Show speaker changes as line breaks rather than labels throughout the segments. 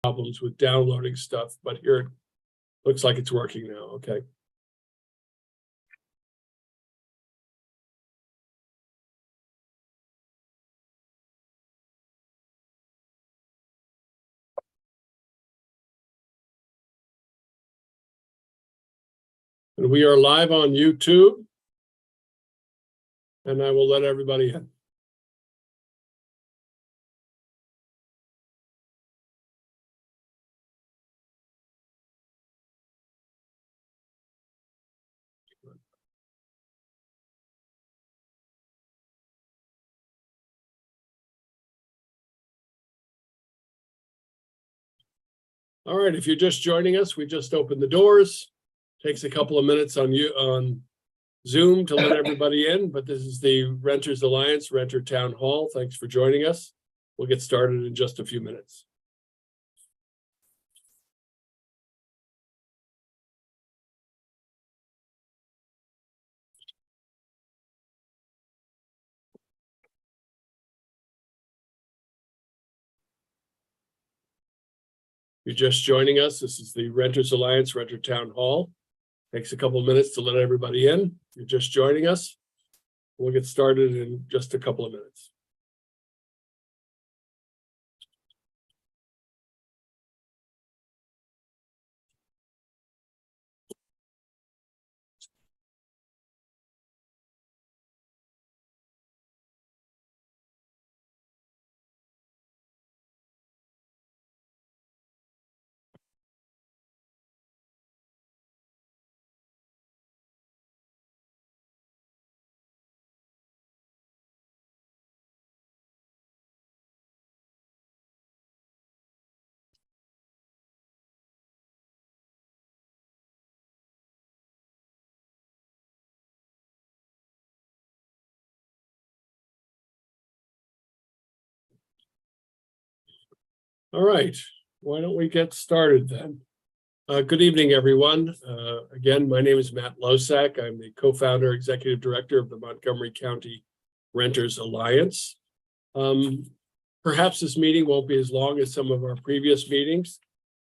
problems with downloading stuff, but here it looks like it's working now. Okay. And we are live on YouTube, and I will let everybody in. All right, if you're just joining us, we just opened the doors. Takes a couple of minutes on Zoom to let everybody in, but this is the Renters Alliance Renter Town Hall. Thanks for joining us. We'll get started in just a few minutes. If you're just joining us, this is the Renters Alliance Renter Town Hall. Takes a couple of minutes to let everybody in. If you're just joining us, we'll get started in just a couple of minutes. All right, why don't we get started then? Good evening, everyone. Again, my name is Matt Losack. I'm the co-founder, executive director of the Montgomery County Renters Alliance. Perhaps this meeting won't be as long as some of our previous meetings,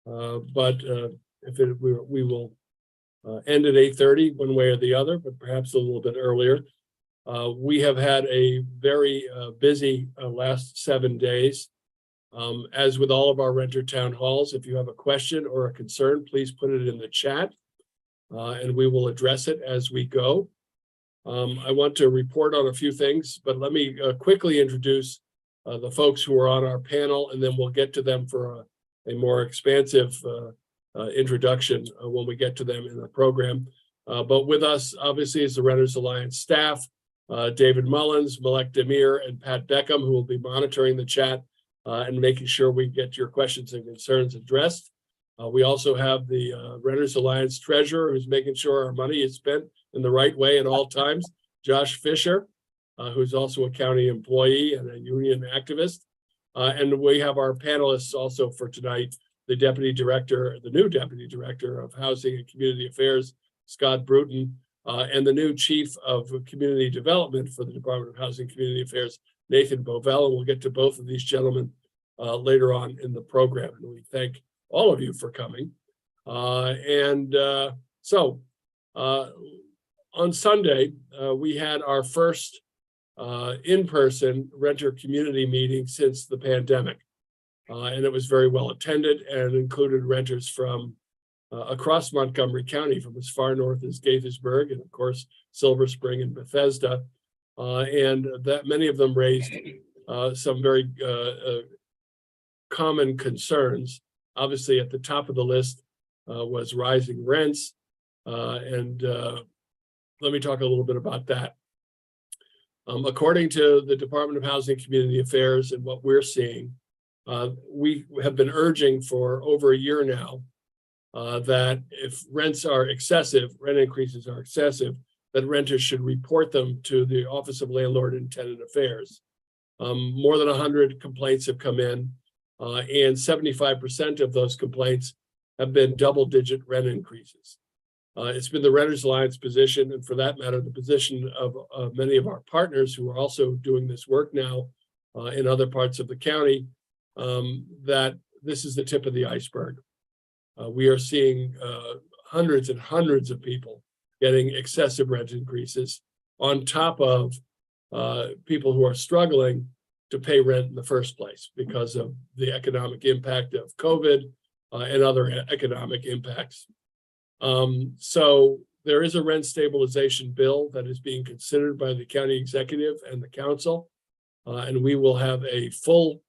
but we will end at 8:30 one way or the other, but perhaps a little bit earlier. We have had a very busy last 7 days. As with all of our renter town halls, if you have a question or a concern, please put it in the chat and we will address it as we go. I want to report on a few things, but let me quickly introduce the folks who are on our panel, and then we'll get to them for a more expansive introduction when we get to them in the program. But with us, obviously, is the Renters Alliance staff, David Mullins, Malek Demir, and Pat Beckham, who will be monitoring the chat and making sure we get your questions and concerns addressed. We also have the Renters Alliance treasurer, who's making sure our money is spent in the right way at all times, Josh Fisher, who's also a county employee and a union activist. And we have our panelists also for tonight, the new deputy director of Housing and Community Affairs, Scott Bruton, and the new chief of community development for the Department of Housing and Community Affairs, Nathan Bovell, and we'll get to both of these gentlemen later on in the program. And we thank all of you for coming. So on Sunday, we had our first in-person renter community meeting since the pandemic. And it was very well attended and included renters from across Montgomery County, from as far north as Gaithersburg and of course, Silver Spring and Bethesda. And that many of them raised some very common concerns. Obviously, at the top of the list was rising rents. Let me talk a little bit about that. According to the Department of Housing and Community Affairs and what we're seeing, we have been urging for over a year now that if rents are excessive, rent increases are excessive, that renters should report them to the Office of Landlord and Tenant Affairs. More than 100 complaints have come in, and 75% of those complaints have been double-digit rent increases. It's been the Renters Alliance position, and for that matter, the position of many of our partners who are also doing this work now in other parts of the county, that this is the tip of the iceberg. We are seeing hundreds and hundreds of people getting excessive rent increases on top of people who are struggling to pay rent in the first place because of the economic impact of COVID and other economic impacts. So there is a rent stabilization bill that is being considered by the county executive and the council, and we will have a full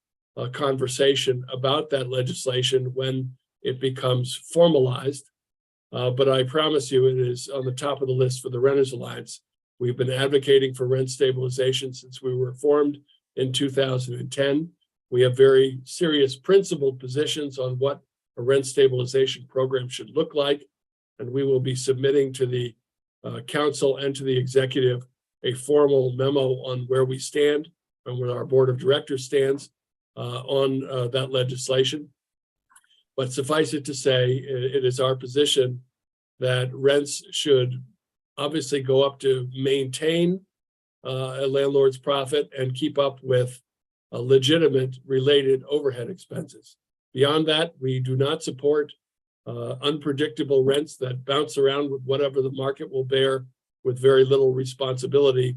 conversation about that legislation when it becomes formalized. But I promise you, it is on the top of the list for the Renters Alliance. We've been advocating for rent stabilization since we were formed in 2010. We have very serious principled positions on what a rent stabilization program should look like. And we will be submitting to the council and to the executive a formal memo on where we stand and where our board of directors stands on that legislation. But suffice it to say, it is our position that rents should obviously go up to maintain a landlord's profit and keep up with legitimate related overhead expenses. Beyond that, we do not support unpredictable rents that bounce around with whatever the market will bear, with very little responsibility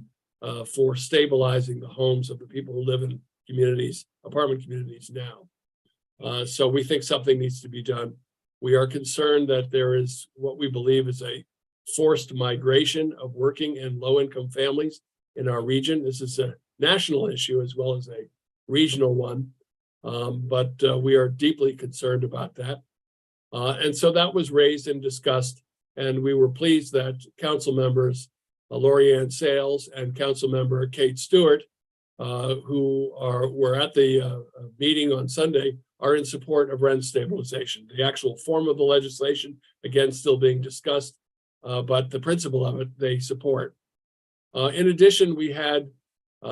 for stabilizing the homes of the people who live in communities, apartment communities now. So we think something needs to be done. We are concerned that there is what we believe is a forced migration of working and low-income families in our region. This is a national issue as well as a regional one, but we are deeply concerned about that. And so that was raised and discussed, and we were pleased that council members Lori Ann Sales and council member Kate Stewart, who were at the meeting on Sunday, are in support of rent stabilization. The actual form of the legislation, again, still being discussed, but the principle of it, they support. In addition, we had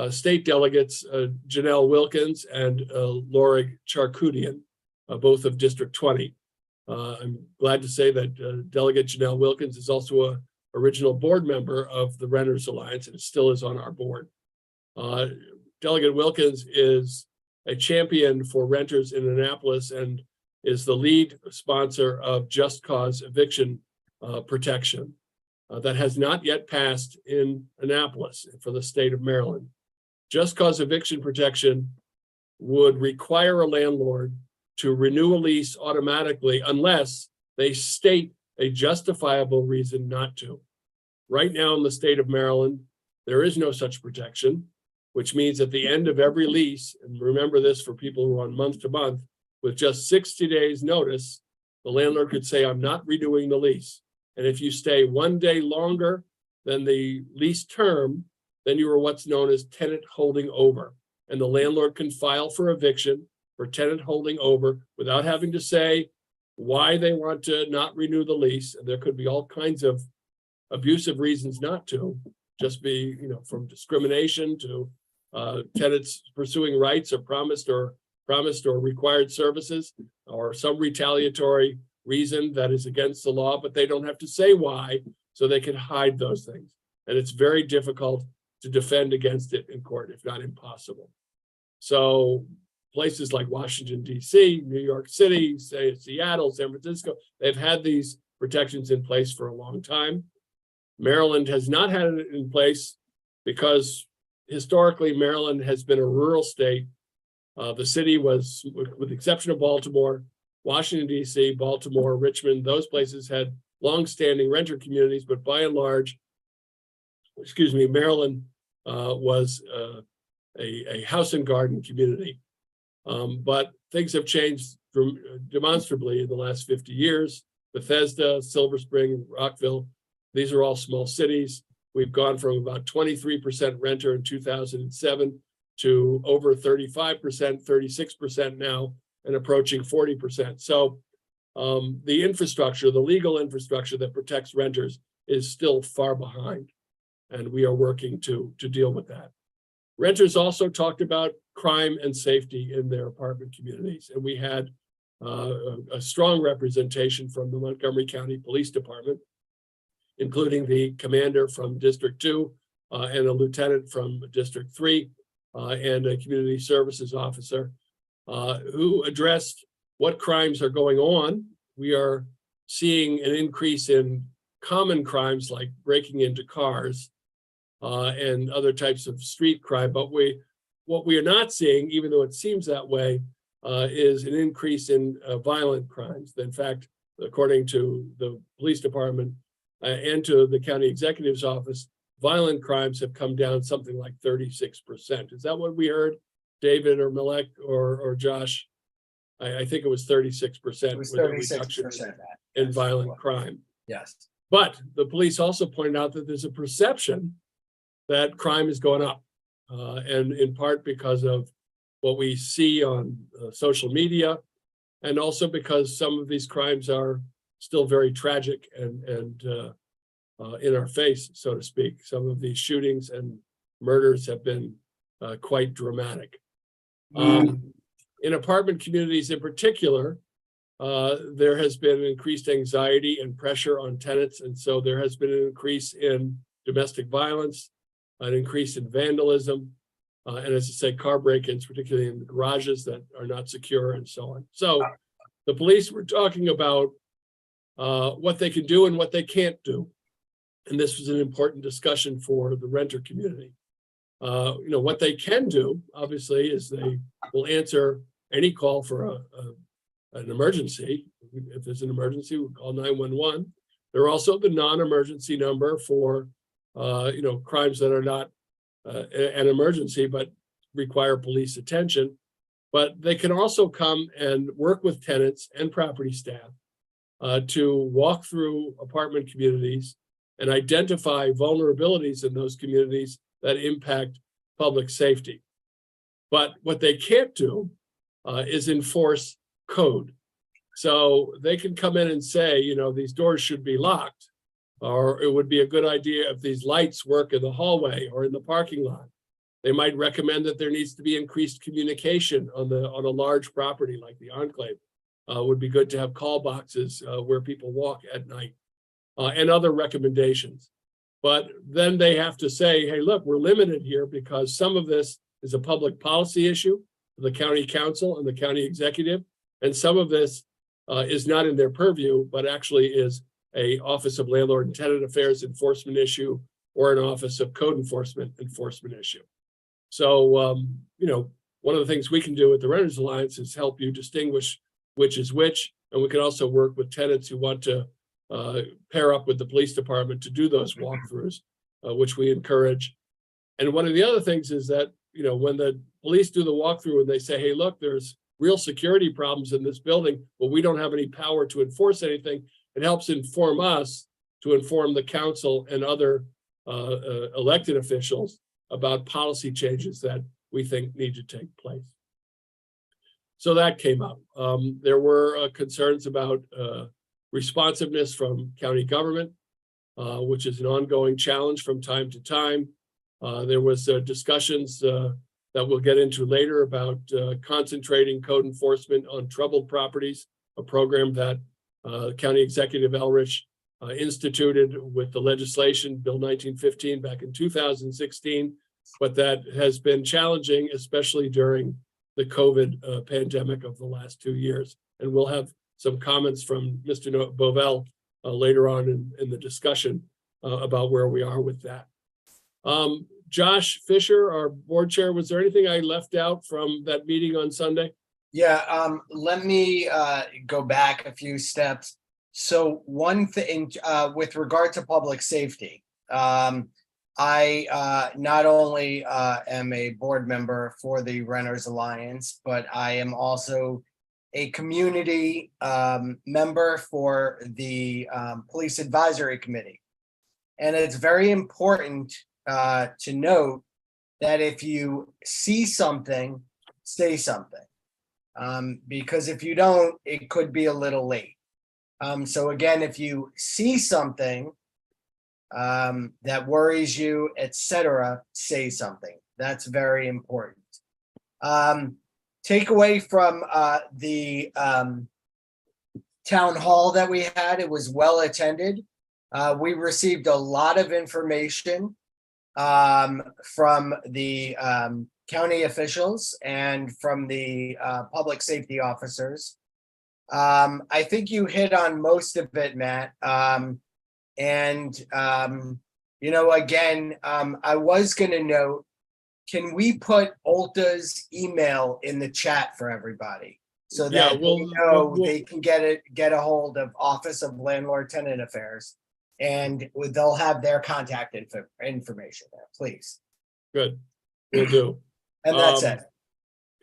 state delegates, Janelle Wilkins and Lorig Charkoudian, both of District 20. I'm glad to say that Delegate Janelle Wilkins is also an original board member of the Renters Alliance and still is on our board. Delegate Wilkins is a champion for renters in Annapolis and is the lead sponsor of Just Cause eviction protection that has not yet passed in Annapolis for the state of Maryland. Just Cause eviction protection would require a landlord to renew a lease automatically unless they state a justifiable reason not to. Right now in the state of Maryland, there is no such protection, which means at the end of every lease, and remember this for people who are on month to month, with just 60 days notice, the landlord could say, I'm not renewing the lease. And if you stay 1 day longer than the lease term, then you are what's known as tenant holding over. And the landlord can file for eviction for tenant holding over without having to say why they want to not renew the lease. And there could be all kinds of abusive reasons not to, just be, from discrimination to tenants pursuing rights or promised or required services, or some retaliatory reason that is against the law, but they don't have to say why, so they can hide those things. And it's very difficult to defend against it in court, if not impossible. So places like Washington, D.C., New York City, say Seattle, San Francisco, they've had these protections in place for a long time. Maryland has not had it in place because historically Maryland has been a rural state. The city was, with the exception of Baltimore, Washington, D.C., Baltimore, Richmond, those places had longstanding renter communities, but by and large, Maryland was a house and garden community. But things have changed demonstrably in the last 50 years. Bethesda, Silver Spring, Rockville, these are all small cities. We've gone from about 23% renter in 2007 to over 35%, 36% now, and approaching 40%. So the infrastructure, the legal infrastructure that protects renters is still far behind, and we are working to deal with that. Renters also talked about crime and safety in their apartment communities, and we had a strong representation from the Montgomery County Police Department, including the commander from District 2 and a lieutenant from District 3 and a community services officer who addressed what crimes are going on. We are seeing an increase in common crimes like breaking into cars and other types of street crime. But what we are not seeing, even though it seems that way, is an increase in violent crimes. In fact, according to the police department and to the county executive's office, violent crimes have come down something like 36%. Is that what we heard, David or Malek or Josh? I think it was 36%.
It was 36%
in violent crime.
Yes.
But the police also pointed out that there's a perception that crime is going up, and in part because of what we see on social media, and also because some of these crimes are still very tragic and in our face, so to speak. Some of these shootings and murders have been quite dramatic. In apartment communities in particular, there has been increased anxiety and pressure on tenants. And so there has been an increase in domestic violence, an increase in vandalism, and as I say, car break-ins, particularly in the garages that are not secure and so on. So the police were talking about what they can do and what they can't do. And this was an important discussion for the renter community. What they can do, obviously, is they will answer any call for an emergency. If there's an emergency, we'll call 911. There are also the non-emergency number for, crimes that are not an emergency, but require police attention. But they can also come and work with tenants and property staff to walk through apartment communities and identify vulnerabilities in those communities that impact public safety. But what they can't do is enforce code. So they can come in and say, these doors should be locked, or it would be a good idea if these lights work in the hallway or in the parking lot. They might recommend that there needs to be increased communication on a large property like the Enclave. Would be good to have call boxes where people walk at night, and other recommendations. But then they have to say, hey, look, we're limited here because some of this is a public policy issue for the county council and the county executive. And some of this is not in their purview, but actually is a Office of Landlord and Tenant Affairs enforcement issue or an Office of Code Enforcement issue. So, one of the things we can do at the Renters Alliance is help you distinguish which is which. And we can also work with tenants who want to pair up with the police department to do those walkthroughs, which we encourage. And one of the other things is that, when the police do the walkthrough and they say, hey, look, there's real security problems in this building, but we don't have any power to enforce anything, it helps inform us to inform the council and other elected officials about policy changes that we think need to take place. So that came up. There were concerns about responsiveness from county government, which is an ongoing challenge from time to time. There was discussions that we'll get into later about concentrating code enforcement on troubled properties, a program that County Executive Elrich instituted with the legislation, Bill 1915, back in 2016, but that has been challenging, especially during the COVID pandemic of the last 2 years. And we'll have some comments from Mr. Bovell later on in the discussion about where we are with that. Josh Fisher, our board chair, was there anything I left out from that meeting on Sunday?
Yeah, let me go back a few steps. So one thing with regard to public safety, I not only am a board member for the Renters Alliance, but I am also a community member for the Police Advisory Committee. And it's very important to note that if you see something, say something. Because if you don't, it could be a little late. So again, if you see something that worries you, etc., say something. That's very important. Takeaway from the town hall that we had, it was well attended. We received a lot of information from the county officials and from the public safety officers. I think you hit on most of it, Matt. Again, I was going to note, can we put Ulta's email in the chat for everybody? So
Yeah,
that
we'll-
they can get a hold of Office of Landlord Tenant Affairs, and they'll have their contact information there, please.
Good, we'll do.
And that's
Um,
it.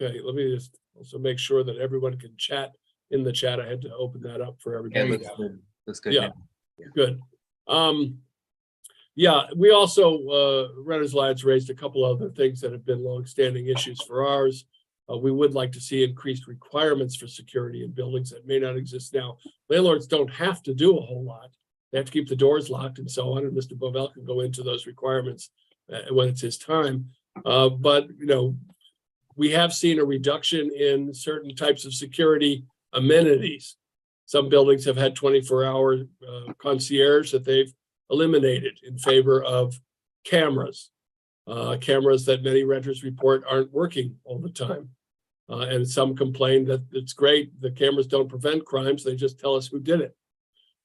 Okay, let me just also make sure that everyone can chat in the chat. I had to open that up for
Yeah,
everybody.
looks good.
Yeah.
now.
Good. Yeah, we also, Renters Alliance raised a couple other things that have been longstanding issues for ours. We would like to see increased requirements for security in buildings that may not exist now. Landlords don't have to do a whole lot. They have to keep the doors locked and so on, and Mr. Bovell can go into those requirements when it's his time. But, we have seen a reduction in certain types of security amenities. Some buildings have had 24-hour concierge that they've eliminated in favor of cameras. Cameras that many renters report aren't working all the time. And some complain that it's great, the cameras don't prevent crimes, they just tell us who did it.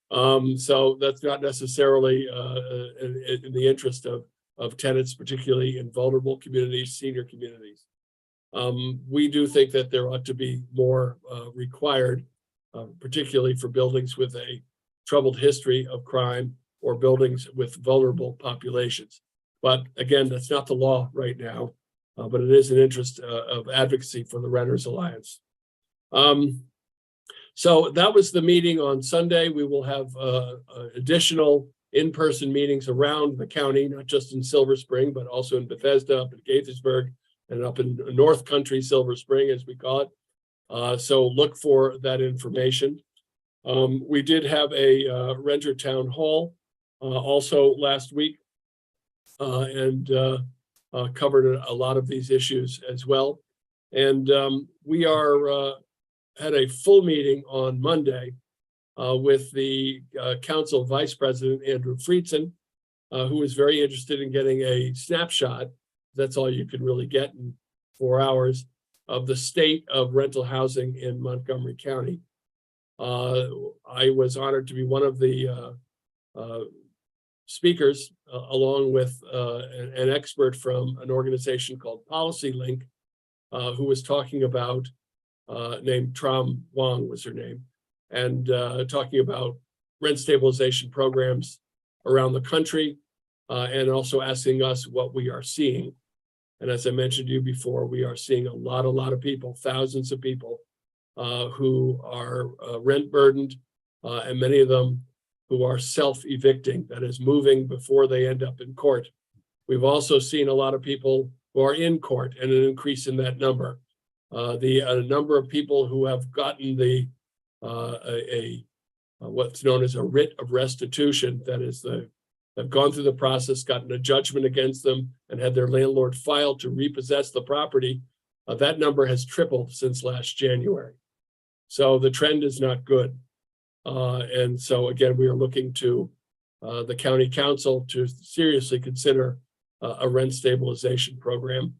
So that's not necessarily in the interest of tenants, particularly in vulnerable communities, senior communities. We do think that there ought to be more required, particularly for buildings with a troubled history of crime or buildings with vulnerable populations. But again, that's not the law right now, but it is an interest of advocacy for the Renters Alliance. So that was the meeting on Sunday. We will have additional in-person meetings around the county, not just in Silver Spring, but also in Bethesda, up in Gaithersburg, and up in North Country, Silver Spring, as we call it. So look for that information. We did have a renter town hall also last week and covered a lot of these issues as well. And we had a full meeting on Monday with the council vice president, Andrew Friedson, who was very interested in getting a snapshot. That's all you can really get in 4 hours of the state of rental housing in Montgomery County. I was honored to be one of the speakers, along with an expert from an organization called Policy Link, who was talking about, named Tram Wong was her name, and talking about rent stabilization programs around the country, and also asking us what we are seeing. And as I mentioned to you before, we are seeing a lot of people, thousands of people who are rent burdened, and many of them who are self-evicting, that is moving before they end up in court. We've also seen a lot of people who are in court and an increase in that number. The number of people who have gotten the what's known as a writ of restitution, that is have gone through the process, gotten a judgment against them, and had their landlord filed to repossess the property, that number has tripled since last January. So the trend is not good. And so again, we are looking to the county council to seriously consider a rent stabilization program.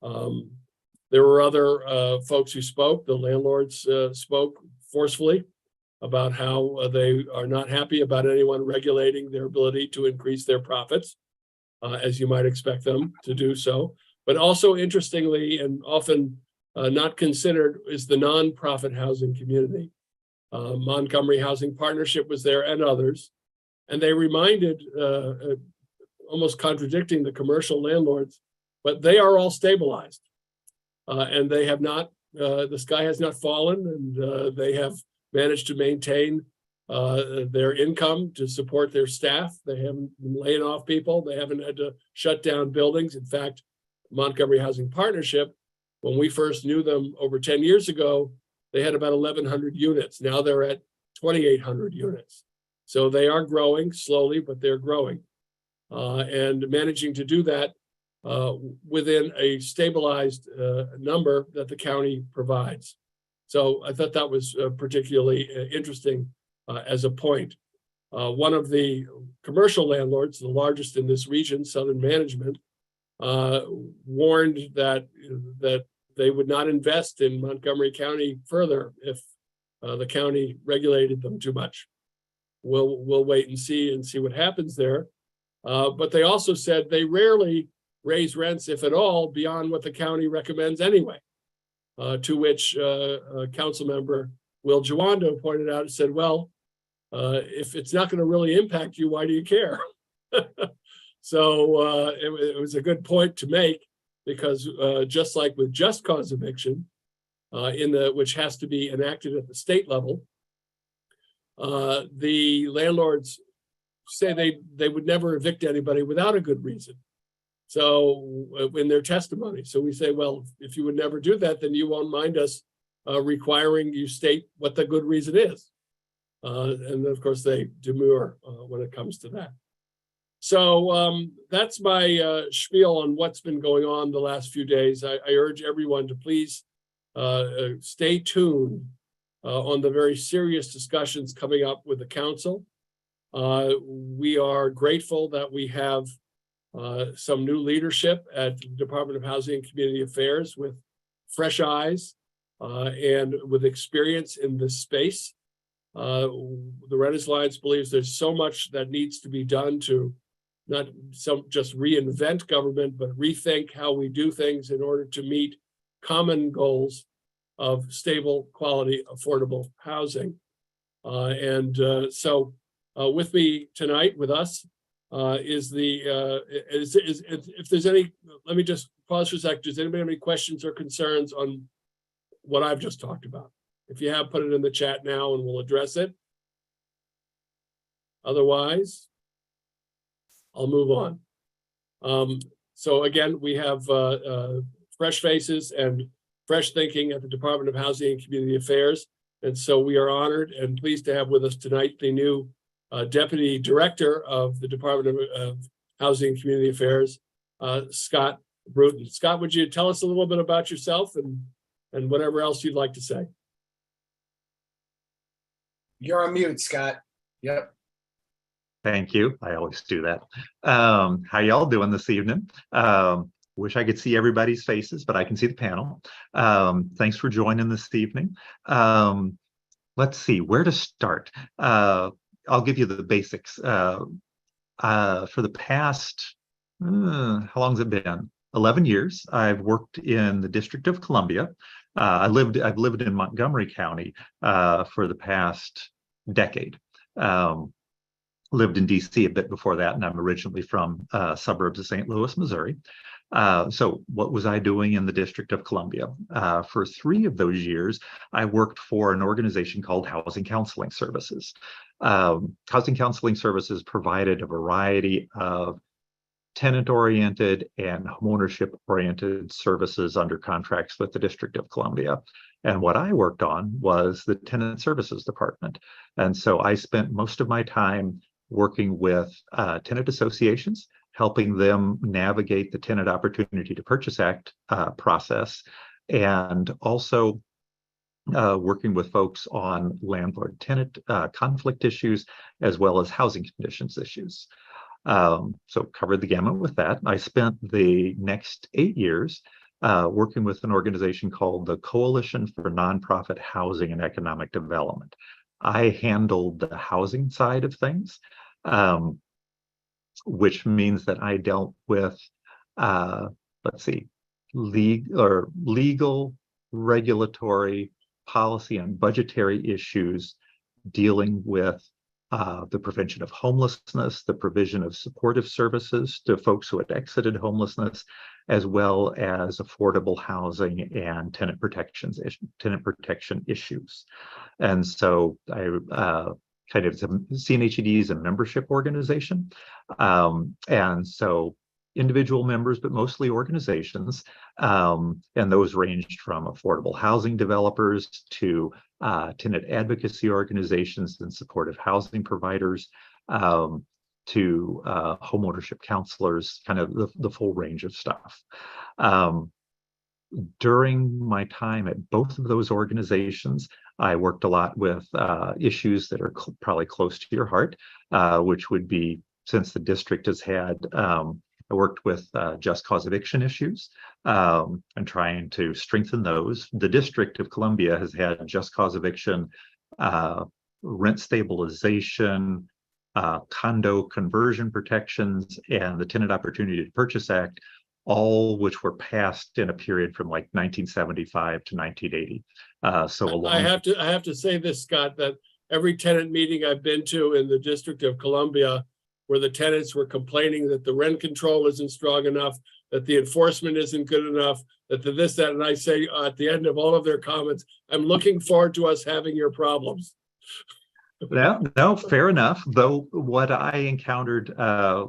There were other folks who spoke. The landlords spoke forcefully about how they are not happy about anyone regulating their ability to increase their profits, as you might expect them to do so. But also interestingly, and often not considered, is the nonprofit housing community. Montgomery Housing Partnership was there and others, and they reminded, almost contradicting the commercial landlords, but they are all stabilized. And they have not, the sky has not fallen, and they have managed to maintain their income to support their staff. They haven't been laying off people. They haven't had to shut down buildings. In fact, Montgomery Housing Partnership, when we first knew them over 10 years ago, they had about 1,100 units. Now they're at 2,800 units. So they are growing slowly, but they're growing and managing to do that within a stabilized number that the county provides. So I thought that was particularly interesting as a point. One of the commercial landlords, the largest in this region, Southern Management, warned that they would not invest in Montgomery County further if the county regulated them too much. We'll wait and see what happens there. But they also said they rarely raise rents, if at all, beyond what the county recommends anyway. To which council member Will Jawando pointed out and said, well, if it's not going to really impact you, why do you care? So it was a good point to make, because just like with just cause eviction, which has to be enacted at the state level, the landlords say they would never evict anybody without a good reason. So in their testimony, so we say, well, if you would never do that, then you won't mind us requiring you state what the good reason is. And of course, they demur when it comes to that. So that's my spiel on what's been going on the last few days. I urge everyone to please stay tuned on the very serious discussions coming up with the council. We are grateful that we have some new leadership at the Department of Housing and Community Affairs with fresh eyes and with experience in this space. The Renters Alliance believes there's so much that needs to be done to not just reinvent government, but rethink how we do things in order to meet common goals of stable, quality, affordable housing. So with me tonight, with us, if there's any, let me just pause for a sec. Does anybody have any questions or concerns on what I've just talked about? If you have, put it in the chat now and we'll address it. Otherwise, I'll move on. So again, we have fresh faces and fresh thinking at the Department of Housing and Community Affairs. And so we are honored and pleased to have with us tonight the new Deputy Director of the Department of Housing and Community Affairs, Scott Bruton. Scott, would you tell us a little bit about yourself and whatever else you'd like to say?
You're on mute, Scott. Yep.
Thank you. I always do that. How y'all doing this evening? Wish I could see everybody's faces, but I can see the panel. Thanks for joining this evening. Let's see where to start. I'll give you the basics. For the past, how long has it been? 11 years. I've worked in the District of Columbia. I've lived in Montgomery County for the past decade. Lived in DC a bit before that, and I'm originally from suburbs of St. Louis, Missouri. So what was I doing in the District of Columbia? For 3 of those years, I worked for an organization called Housing Counseling Services. Housing Counseling Services provided a variety of tenant-oriented and homeownership-oriented services under contracts with the District of Columbia. And what I worked on was the Tenant Services Department. And so I spent most of my time working with tenant associations, helping them navigate the Tenant Opportunity to Purchase Act process, and also working with folks on landlord-tenant conflict issues, as well as housing conditions issues. So covered the gamut with that. I spent the next 8 years working with an organization called the Coalition for Nonprofit Housing and Economic Development. I handled the housing side of things, which means that I dealt with, legal, regulatory, policy, and budgetary issues dealing with the prevention of homelessness, the provision of supportive services to folks who had exited homelessness, as well as affordable housing and tenant protection issues. And so I CNHED is a membership organization. And so individual members, but mostly organizations. And those ranged from affordable housing developers to tenant advocacy organizations and supportive housing providers, to homeownership counselors, kind of the full range of stuff. During my time at both of those organizations, I worked a lot with issues that are probably close to your heart, which would be, since the district has had, I worked with just cause eviction issues and trying to strengthen those. The District of Columbia has had just cause eviction rent stabilization, condo conversion protections, and the Tenant Opportunity to Purchase Act, all which were passed in a period from like 1975 to 1980. So
I
along,
have to say this, Scott, that every tenant meeting I've been to in the District of Columbia, where the tenants were complaining that the rent control isn't strong enough, that the enforcement isn't good enough, that the this, that, and I say at the end of all of their comments, I'm looking forward to us having your problems.
no, fair enough. Though what I encountered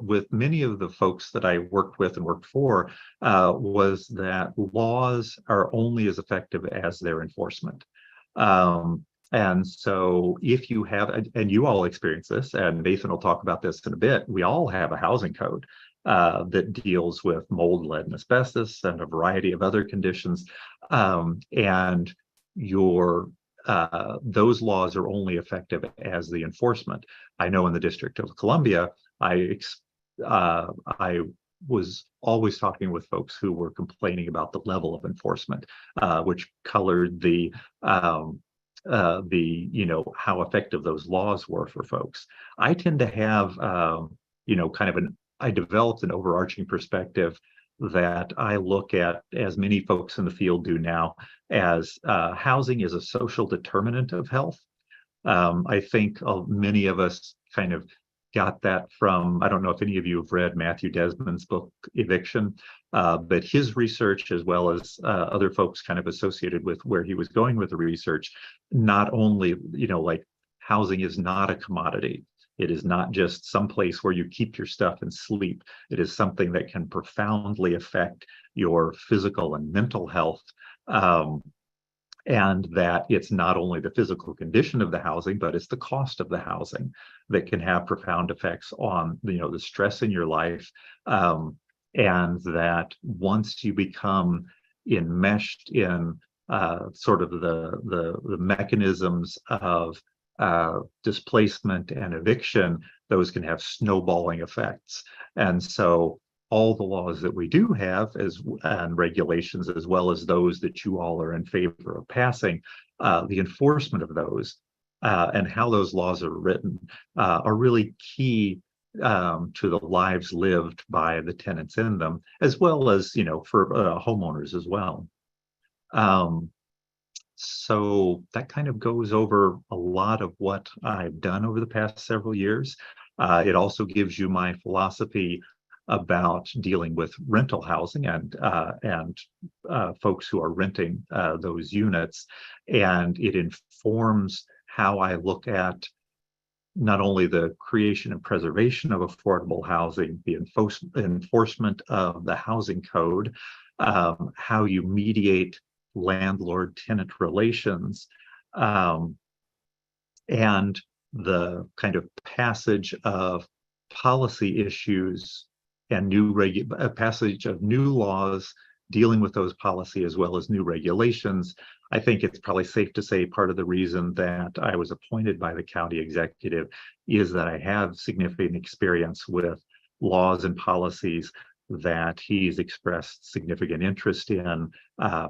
with many of the folks that I worked with and worked for was that laws are only as effective as their enforcement. And so if you have, and you all experience this, and Nathan will talk about this in a bit, we all have a housing code that deals with mold, lead, and asbestos, and a variety of other conditions. And those laws are only effective as the enforcement. I know in the District of Columbia, I was always talking with folks who were complaining about the level of enforcement, which colored the how effective those laws were for folks. I tend to have I developed an overarching perspective that I look at, as many folks in the field do now, as housing is a social determinant of health. I think many of us kind of got that from, I don't know if any of you have read Matthew Desmond's book, Eviction, but his research, as well as other folks kind of associated with where he was going with the research, not only, like housing is not a commodity. It is not just some place where you keep your stuff and sleep. It is something that can profoundly affect your physical and mental health. And that it's not only the physical condition of the housing, but it's the cost of the housing that can have profound effects on, the stress in your life. And that once you become enmeshed in sort of the mechanisms of displacement and eviction, those can have snowballing effects. And so all the laws that we do have and regulations, as well as those that you all are in favor of passing, the enforcement of those and how those laws are written are really key to the lives lived by the tenants in them, as well as, for homeowners as well. So that kind of goes over a lot of what I've done over the past several years. It also gives you my philosophy about dealing with rental housing and folks who are renting those units. And it informs how I look at not only the creation and preservation of affordable housing, the enforcement of the housing code, how you mediate landlord-tenant relations, and the kind of passage of policy issues and passage of new laws dealing with those policy, as well as new regulations. I think it's probably safe to say part of the reason that I was appointed by the county executive is that I have significant experience with laws and policies that he's expressed significant interest in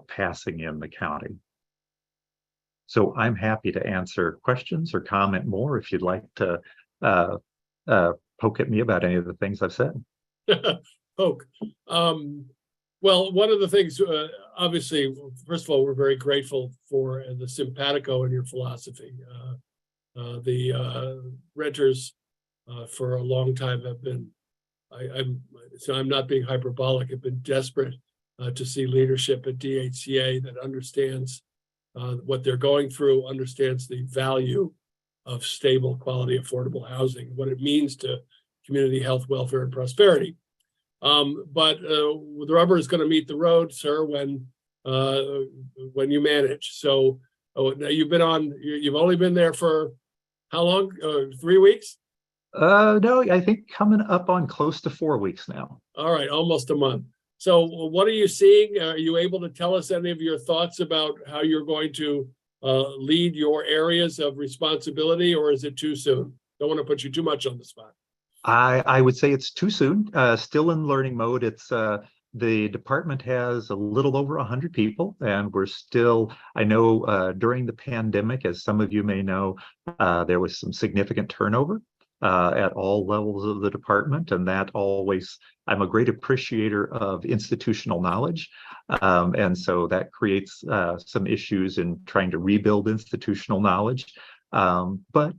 passing in the county. So I'm happy to answer questions or comment more if you'd like to poke at me about any of the things I've said.
Poke. Well, one of the things, obviously, first of all, we're very grateful for the simpatico in your philosophy. The renters for a long time have been, I'm not being hyperbolic, have been desperate to see leadership at DHCA that understands what they're going through, understands the value of stable, quality, affordable housing, what it means to community health, welfare, and prosperity. But the rubber is going to meet the road, sir, when you manage. So now you've only been there for how long? 3 weeks?
No, I think coming up on close to 4 weeks now.
All right, almost a month. So what are you seeing? Are you able to tell us any of your thoughts about how you're going to lead your areas of responsibility, or is it too soon? Don't want to put you too much on the spot.
I would say it's too soon, still in learning mode. It's the department has a little over 100 people, and we're still, I know during the pandemic, as some of you may know, there was some significant turnover at all levels of the department, and that always, I'm a great appreciator of institutional knowledge, and so that creates some issues in trying to rebuild institutional knowledge. But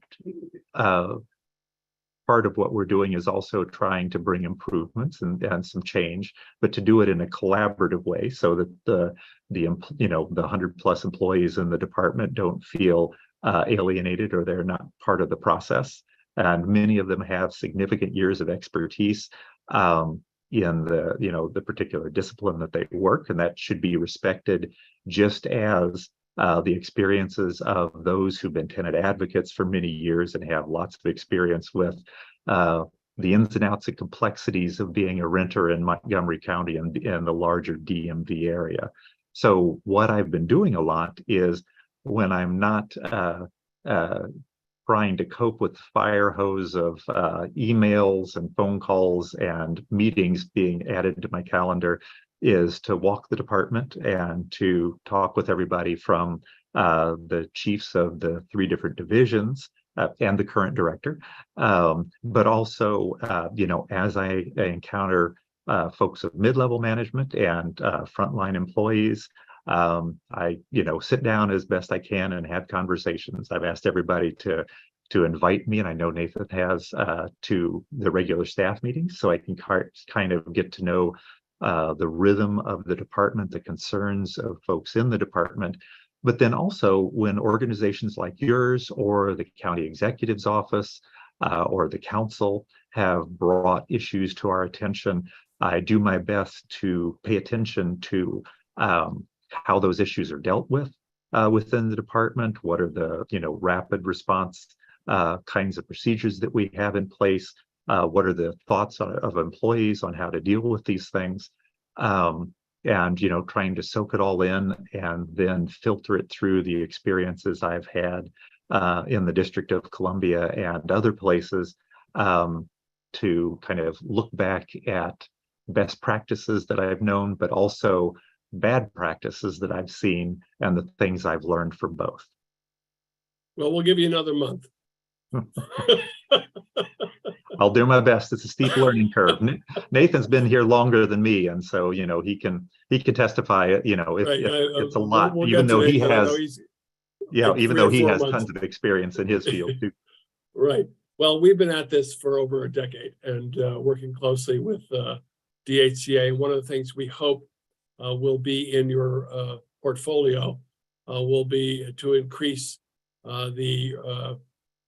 part of what we're doing is also trying to bring improvements and some change, but to do it in a collaborative way so that the 100+ employees in the department don't feel alienated or they're not part of the process. And many of them have significant years of expertise in the particular discipline that they work, and that should be respected, just as the experiences of those who've been tenant advocates for many years and have lots of experience with the ins and outs and complexities of being a renter in Montgomery County and the larger DMV area. So what I've been doing a lot is, when I'm not trying to cope with the fire hose of emails and phone calls and meetings being added to my calendar, is to walk the department and to talk with everybody from the chiefs of the 3 different divisions and the current director. But also, as I encounter folks of mid-level management and frontline employees, I sit down as best I can and have conversations. I've asked everybody to invite me, and I know Nathan has, to the regular staff meetings, so I can kind of get to know the rhythm of the department, the concerns of folks in the department. But then also, when organizations like yours or the county executive's office or the council have brought issues to our attention, I do my best to pay attention to how those issues are dealt with within the department. What are the rapid response kinds of procedures that we have in place? What are the thoughts of employees on how to deal with these things? And trying to soak it all in and then filter it through the experiences I've had in the District of Columbia and other places, to kind of look back at best practices that I've known, but also bad practices that I've seen and the things I've learned from both.
Well, we'll give you another month.
I'll do my best. It's a steep learning curve. Nathan's been here longer than me, and so he can testify. It's a lot, even though he has, even though he has tons of experience in his field too.
Right. Well, we've been at this for over a decade and working closely with DHCA. One of the things we hope will be in your portfolio will be to increase the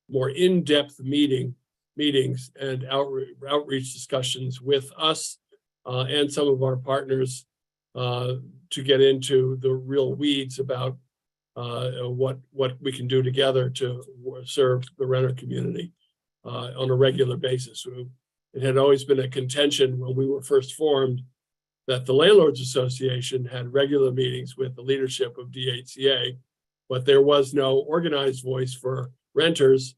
more in-depth meetings and outreach discussions with us and some of our partners to get into the real weeds about what we can do together to serve the renter community on a regular basis. It had always been a contention when we were first formed that the Landlords Association had regular meetings with the leadership of DHCA, but there was no organized voice for renters.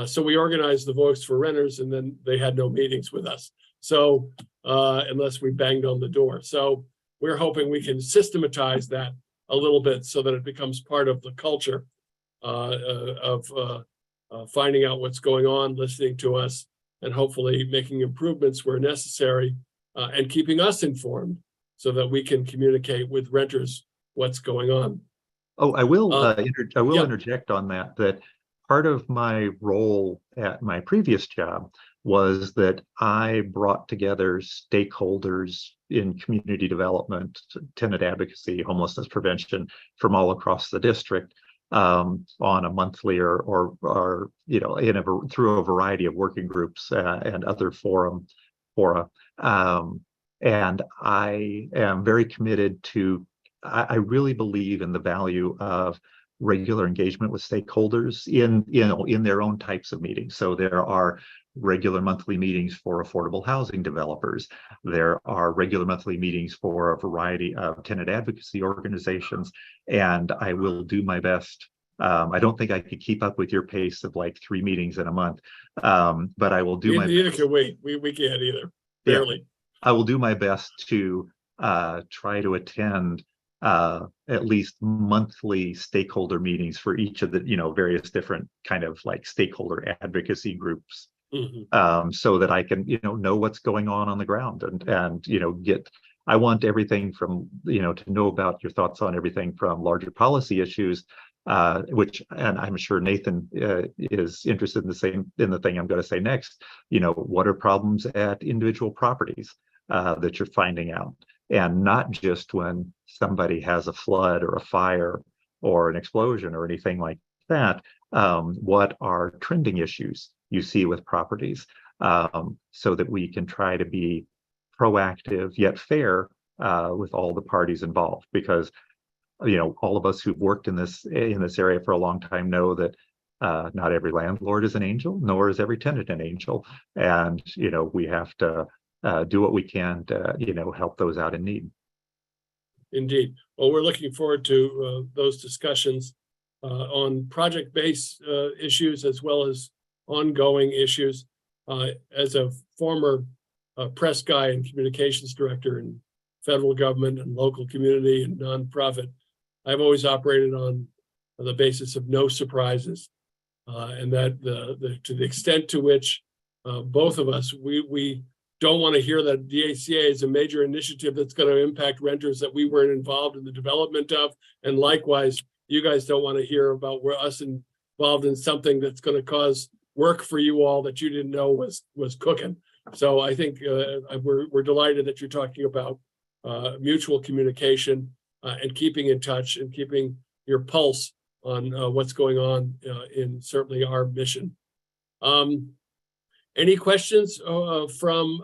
So we organized the voice for renters, and then they had no meetings with us. So unless we banged on the door. So we're hoping we can systematize that a little bit so that it becomes part of the culture of finding out what's going on, listening to us, and hopefully making improvements where necessary, and keeping us informed so that we can communicate with renters what's going on.
Oh, I will interject on that part of my role at my previous job was that I brought together stakeholders in community development, tenant advocacy, homelessness prevention from all across the district on a monthly or through a variety of working groups and other fora. And I am very committed to, I really believe in the value of regular engagement with stakeholders in their own types of meetings. So there are regular monthly meetings for affordable housing developers. There are regular monthly meetings for a variety of tenant advocacy organizations, and I will do my best. I don't think I could keep up with your pace of like 3 meetings in a month, but I will do my best.
Neither can we. We can't either. Barely.
Yeah. I will do my best to try to attend at least monthly stakeholder meetings for each of the, various different kind of like stakeholder advocacy groups. So that I can, know what's going on the ground and I want everything from, to know about your thoughts on everything from larger policy issues, and I'm sure Nathan is interested in the thing I'm going to say next. What are problems at individual properties that you're finding out, and not just when somebody has a flood or a fire or an explosion or anything like that. What are trending issues you see with properties, so that we can try to be proactive yet fair with all the parties involved, because all of us who've worked in this area for a long time know that not every landlord is an angel, nor is every tenant an angel, and we have to do what we can to help those out in need.
Indeed. Well, we're looking forward to those discussions on project-based issues as well as ongoing issues. As a former press guy and communications director in federal government and local community and nonprofit, I've always operated on the basis of no surprises, and that to the extent to which both of us, we don't want to hear that DHCA is a major initiative that's going to impact renters that we weren't involved in the development of, and likewise, you guys don't want to hear about us involved in something that's going to cause work for you all that you didn't know was cooking. So I think we're delighted that you're talking about mutual communication and keeping in touch and keeping your pulse on what's going on in certainly our mission. Any questions from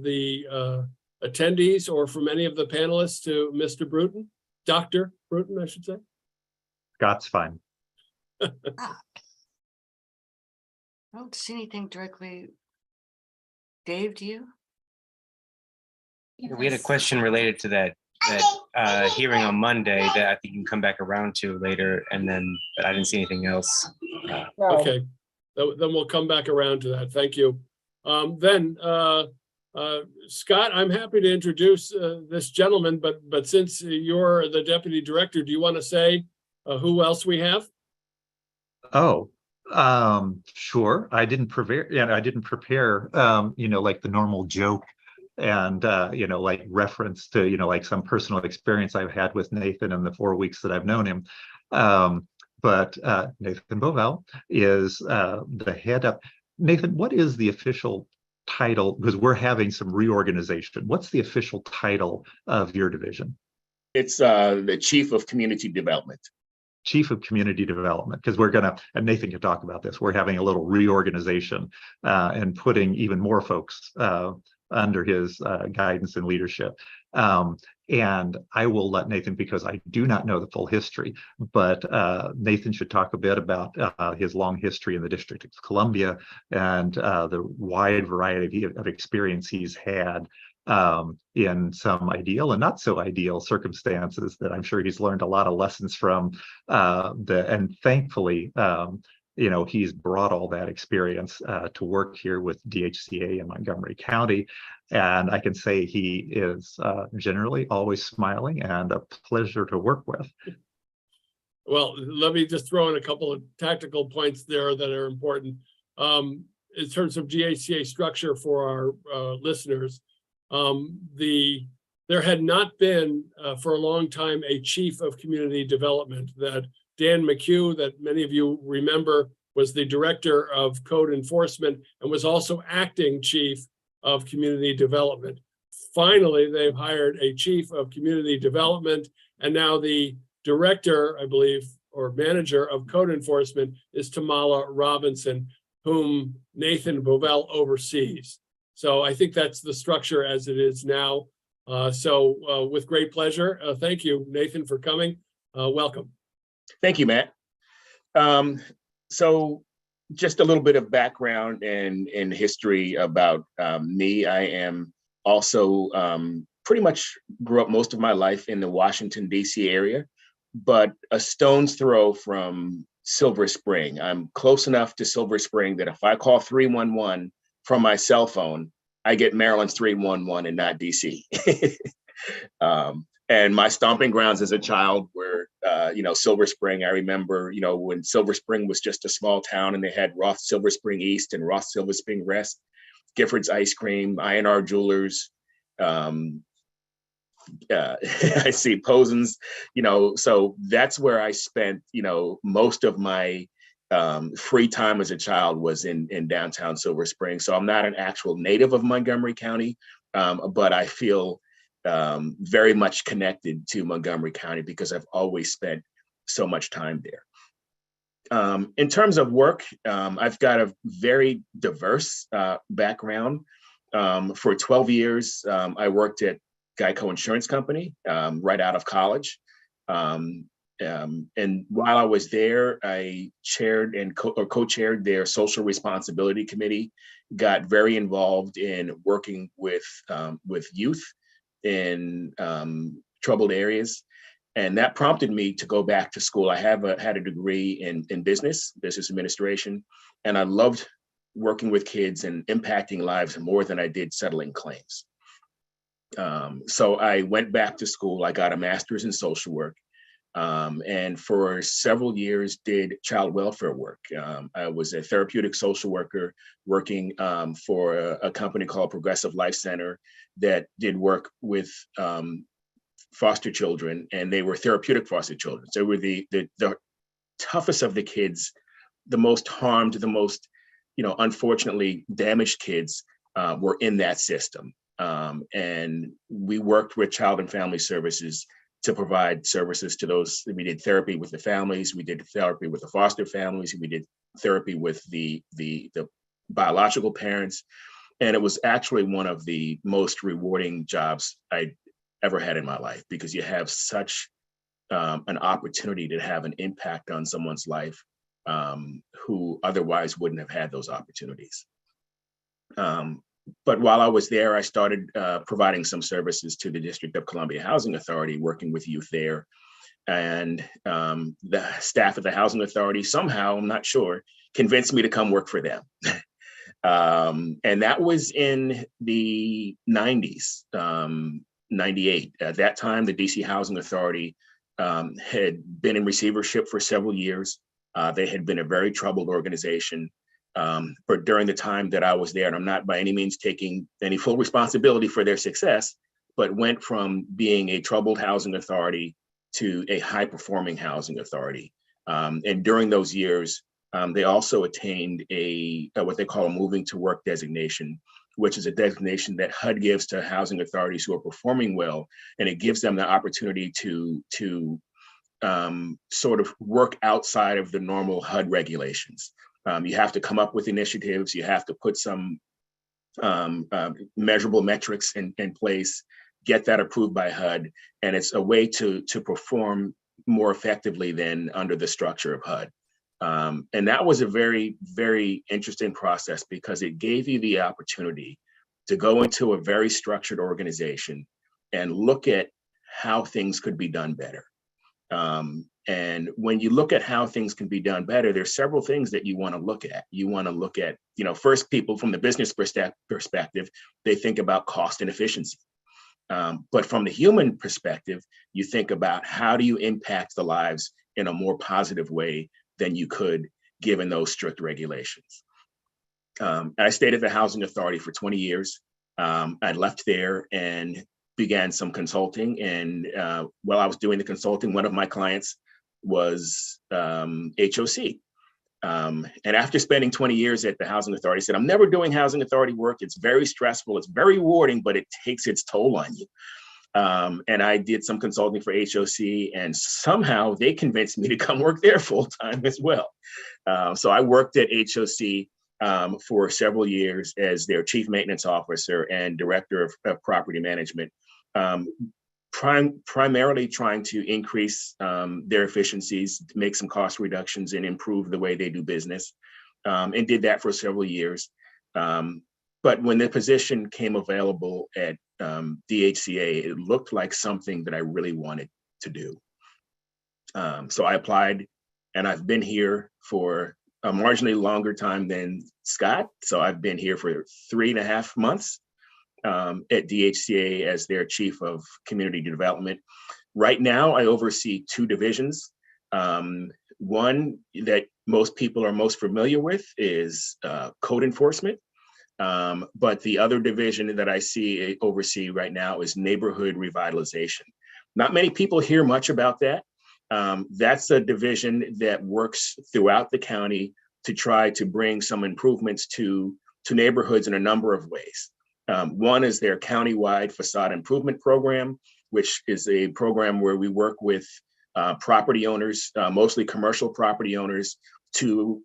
the attendees or from any of the panelists to Mr. Bruton? Dr. Bruton, I should say.
Scott's fine.
I don't see anything directly. Dave, do you?
We had a question related to that hearing on Monday that I think you can come back around to later, but I didn't see anything else.
Okay, then we'll come back around to that. Thank you. Scott, I'm happy to introduce this gentleman, but since you're the deputy director, do you want to say who else we have?
Oh, sure. I didn't prepare, like the normal joke and, like reference to, like some personal experience I've had with Nathan in the 4 weeks that I've known him. But Nathan Bovell is the head of. Nathan, what is the official title? Because we're having some reorganization. What's the official title of your division?
It's the Chief of Community Development.
Chief of Community Development, because we're gonna, and Nathan can talk about this, we're having a little reorganization and putting even more folks under his guidance and leadership. And I will let Nathan, because I do not know the full history, but Nathan should talk a bit about his long history in the District of Columbia and the wide variety of experience he's had in some ideal and not so ideal circumstances that I'm sure he's learned a lot of lessons from. And thankfully, he's brought all that experience to work here with DHCA in Montgomery County. And I can say he is generally always smiling and a pleasure to work with.
Well, let me just throw in a couple of tactical points there that are important. In terms of DHCA structure for our listeners, there had not been for a long time a chief of community development. That Dan McHugh, that many of you remember, was the director of code enforcement and was also acting chief of community development. Finally, they've hired a chief of community development, and now the director, I believe, or manager of code enforcement is Tamala Robinson, whom Nathan Bovell oversees. So I think that's the structure as it is now. So with great pleasure, thank you, Nathan, for coming. Welcome.
Thank you, Matt. So just a little bit of background and history about me. I am also pretty much grew up most of my life in the Washington, D.C. area, but a stone's throw from Silver Spring. I'm close enough to Silver Spring that if I call 311 from my cell phone, I get Maryland's 311 and not DC. And my stomping grounds as a child were, Silver Spring. I remember, when Silver Spring was just a small town and they had Roth Silver Spring East and Roth Silver Spring West, Gifford's Ice Cream, I&R Jewelers. I see Posens, so that's where I spent, most of my free time as a child was in downtown Silver Spring. So I'm not an actual native of Montgomery County, but I feel very much connected to Montgomery County because I've always spent so much time there. In terms of work, I've got a very diverse background. For 12 years, I worked at Geico Insurance Company right out of college. And while I was there, I chaired and co-chaired their social responsibility committee, got very involved in working with youth in troubled areas. And that prompted me to go back to school. I had a degree in business administration, and I loved working with kids and impacting lives more than I did settling claims. So I went back to school. I got a master's in social work, and for several years did child welfare work. I was a therapeutic social worker working for a company called Progressive Life Center that did work with foster children, and they were therapeutic foster children. So they were the toughest of the kids, the most harmed, the most, unfortunately damaged kids were in that system. And we worked with Child and Family Services to provide services to those. We did therapy with the families, we did therapy with the foster families, we did therapy with the biological parents. And it was actually one of the most rewarding jobs I ever had in my life, because you have such an opportunity to have an impact on someone's life who otherwise wouldn't have had those opportunities. But while I was there, I started providing some services to the District of Columbia Housing Authority, working with youth there. And the staff at the Housing Authority somehow, I'm not sure, convinced me to come work for them. And that was in the 90s, 98. At that time, the DC Housing Authority had been in receivership for several years. They had been a very troubled organization. But during the time that I was there, and I'm not by any means taking any full responsibility for their success, but went from being a troubled housing authority to a high-performing housing authority. And during those years, they also attained what they call a moving to work designation, which is a designation that HUD gives to housing authorities who are performing well, and it gives them the opportunity to sort of work outside of the normal HUD regulations. You have to come up with initiatives. You have to put some measurable metrics in place, get that approved by HUD, and it's a way to perform more effectively than under the structure of HUD. And that was a very, very interesting process, because it gave you the opportunity to go into a very structured organization and look at how things could be done better. And when you look at how things can be done better, there's several things that you want to look at. You want to look at, first, people from the business perspective, they think about cost and efficiency. But from the human perspective, you think about how do you impact the lives in a more positive way than you could given those strict regulations. I stayed at the Housing Authority for 20 years. I left there and began some consulting. And while I was doing the consulting, one of my clients was HOC. And after spending 20 years at the Housing Authority, I said, I'm never doing Housing Authority work. It's very stressful. It's very rewarding, but it takes its toll on you. And I did some consulting for HOC, and somehow they convinced me to come work there full time as well. So I worked at HOC for several years as their chief maintenance officer and director of property management, primarily trying to increase their efficiencies, make some cost reductions, and improve the way they do business, and did that for several years. But when the position came available at DHCA, it looked like something that I really wanted to do. So I applied, and I've been here for a marginally longer time than Scott. So I've been here for 3.5 months. at DHCA as their Chief of Community Development. Right now, I oversee two divisions. One that most people are most familiar with is code enforcement. But the other division that I oversee right now is neighborhood revitalization. Not many people hear much about that. That's a division that works throughout the county to try to bring some improvements to neighborhoods in a number of ways. One is their countywide facade improvement program, which is a program where we work with property owners, mostly commercial property owners, to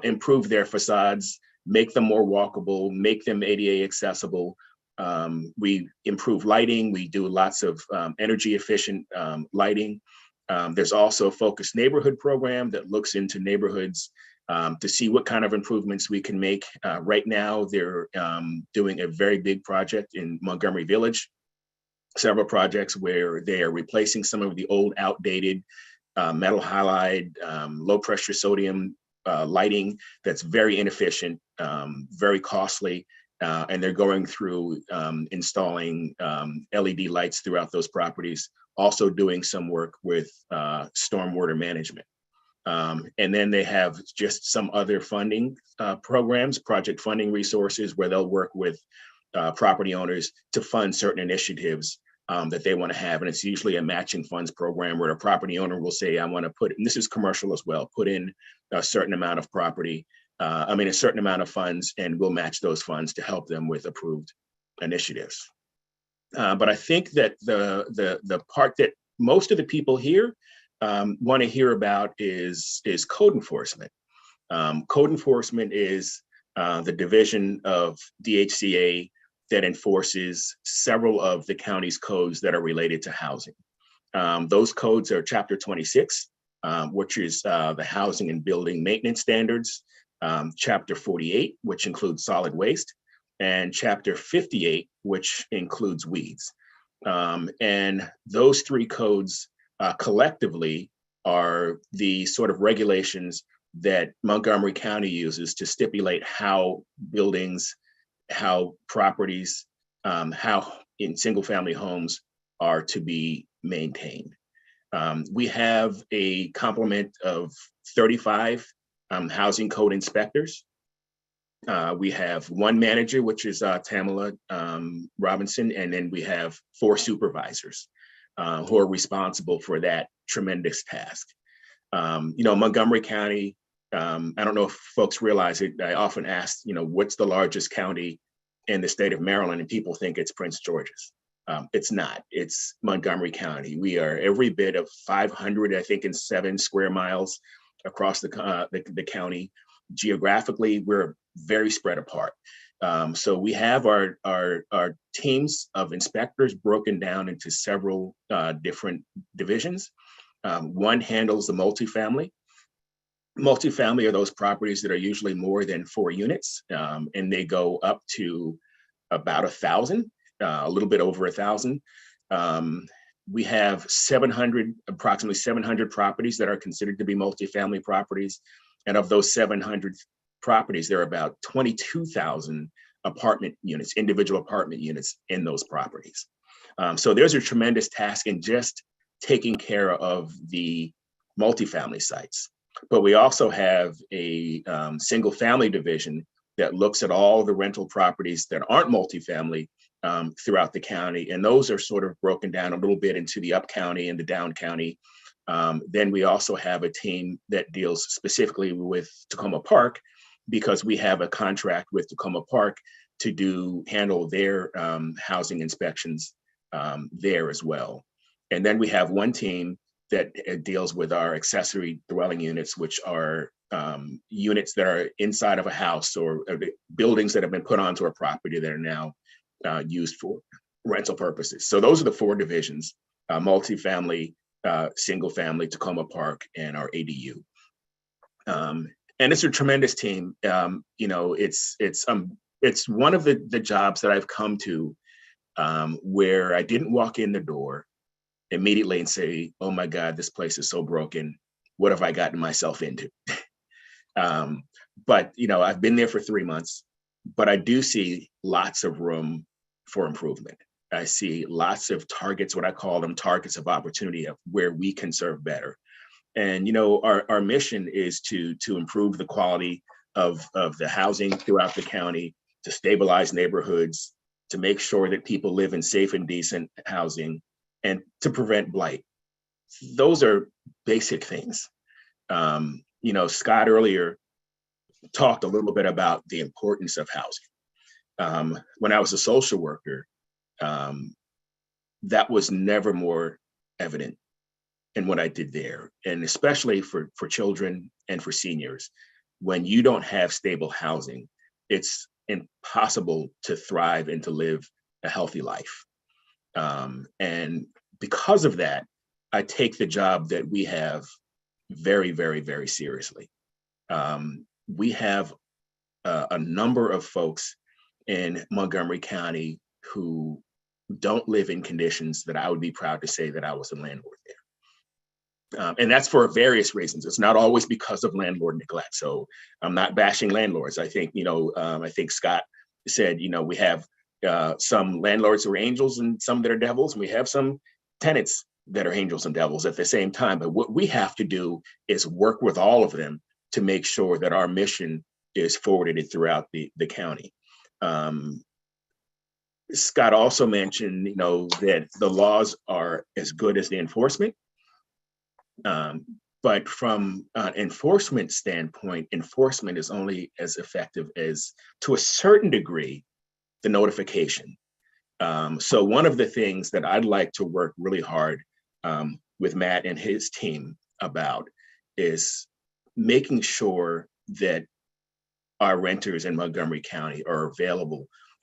improve their facades, make them more walkable, make them ADA accessible. We improve lighting. We do lots of energy efficient lighting. There's also a focused neighborhood program that looks into neighborhoods to see what kind of improvements we can make. Right now, they're doing a very big project in Montgomery Village, several projects where they are replacing some of the old outdated metal halide, low pressure sodium lighting that's very inefficient, very costly, and they're going through installing LED lights throughout those properties, also doing some work with stormwater management. And then they have just some other funding programs, project funding resources, where they'll work with property owners to fund certain initiatives that they want to have. And it's usually a matching funds program where a property owner will say, I want to put, and this is commercial as well, put in a certain amount of a certain amount of funds, and we'll match those funds to help them with approved initiatives. But I think that the part that most of the people here want to hear about is code enforcement. Code enforcement is the division of DHCA that enforces several of the county's codes that are related to housing. Those codes are Chapter 26, which is the housing and building maintenance standards, Chapter 48, which includes solid waste, and Chapter 58, which includes weeds. And those three codes collectively are the sort of regulations that Montgomery County uses to stipulate how buildings, how properties, how in single family homes are to be maintained. We have a complement of 35 housing code inspectors. We have one manager, which is Tamala Robinson, and then we have 4 supervisors who are responsible for that tremendous task. Montgomery County, I don't know if folks realize it, I often ask, what's the largest county in the state of Maryland? And people think it's Prince George's. It's not, it's Montgomery County. We are every bit of 500, I think, in 7 square miles across the county. Geographically, we're very spread apart. So we have our teams of inspectors broken down into several different divisions. One handles the multifamily. Multifamily are those properties that are usually more than 4 units, and they go up to about 1,000, a little bit over 1,000. We have approximately 700 properties that are considered to be multifamily properties. And of those 700 properties, there are about 22,000 apartment units, individual apartment units in those properties. So there's a tremendous task in just taking care of the multifamily sites. But we also have a single family division that looks at all the rental properties that aren't multifamily throughout the county. And those are sort of broken down a little bit into the up county and the down county. Then we also have a team that deals specifically with Tacoma Park, because we have a contract with Tacoma Park to handle their housing inspections there as well. And then we have one team that deals with our accessory dwelling units, which are units that are inside of a house or buildings that have been put onto a property that are now used for rental purposes. So those are the 4 divisions: multifamily, single family, Tacoma Park, and our ADU. And it's a tremendous team. It's one of the jobs that I've come to where I didn't walk in the door immediately and say, oh my God, this place is so broken. What have I gotten myself into? But I've been there for 3 months, but I do see lots of room for improvement. I see lots of targets, what I call them targets of opportunity, of where we can serve better. And our mission is to improve the quality of the housing throughout the county, to stabilize neighborhoods, to make sure that people live in safe and decent housing, and to prevent blight. Those are basic things. Scott earlier talked a little bit about the importance of housing. When I was a social worker, that was never more evident in what I did there. And especially for children and for seniors, when you don't have stable housing, it's impossible to thrive and to live a healthy life. And because of that, I take the job that we have very, very, very seriously. We have a number of folks in Montgomery County who don't live in conditions that I would be proud to say that I was a landlord there. And that's for various reasons. It's not always because of landlord neglect. So I'm not bashing landlords. I think, I think Scott said, we have some landlords who are angels and some that are devils. And we have some tenants that are angels and devils at the same time. But what we have to do is work with all of them to make sure that our mission is forwarded throughout the county. Scott also mentioned, that the laws are as good as the enforcement. But from an enforcement standpoint, enforcement is only as effective as, to a certain degree, the notification. So one of the things that I'd like to work really hard with Matt and his team about is making sure that our renters in Montgomery County are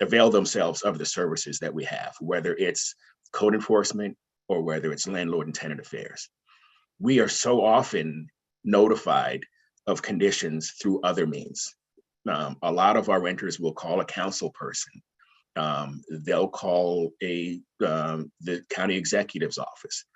avail themselves of the services that we have, whether it's code enforcement or whether it's landlord and tenant affairs. We are so often notified of conditions through other means. A lot of our renters will call a council person. They'll call the county executive's office.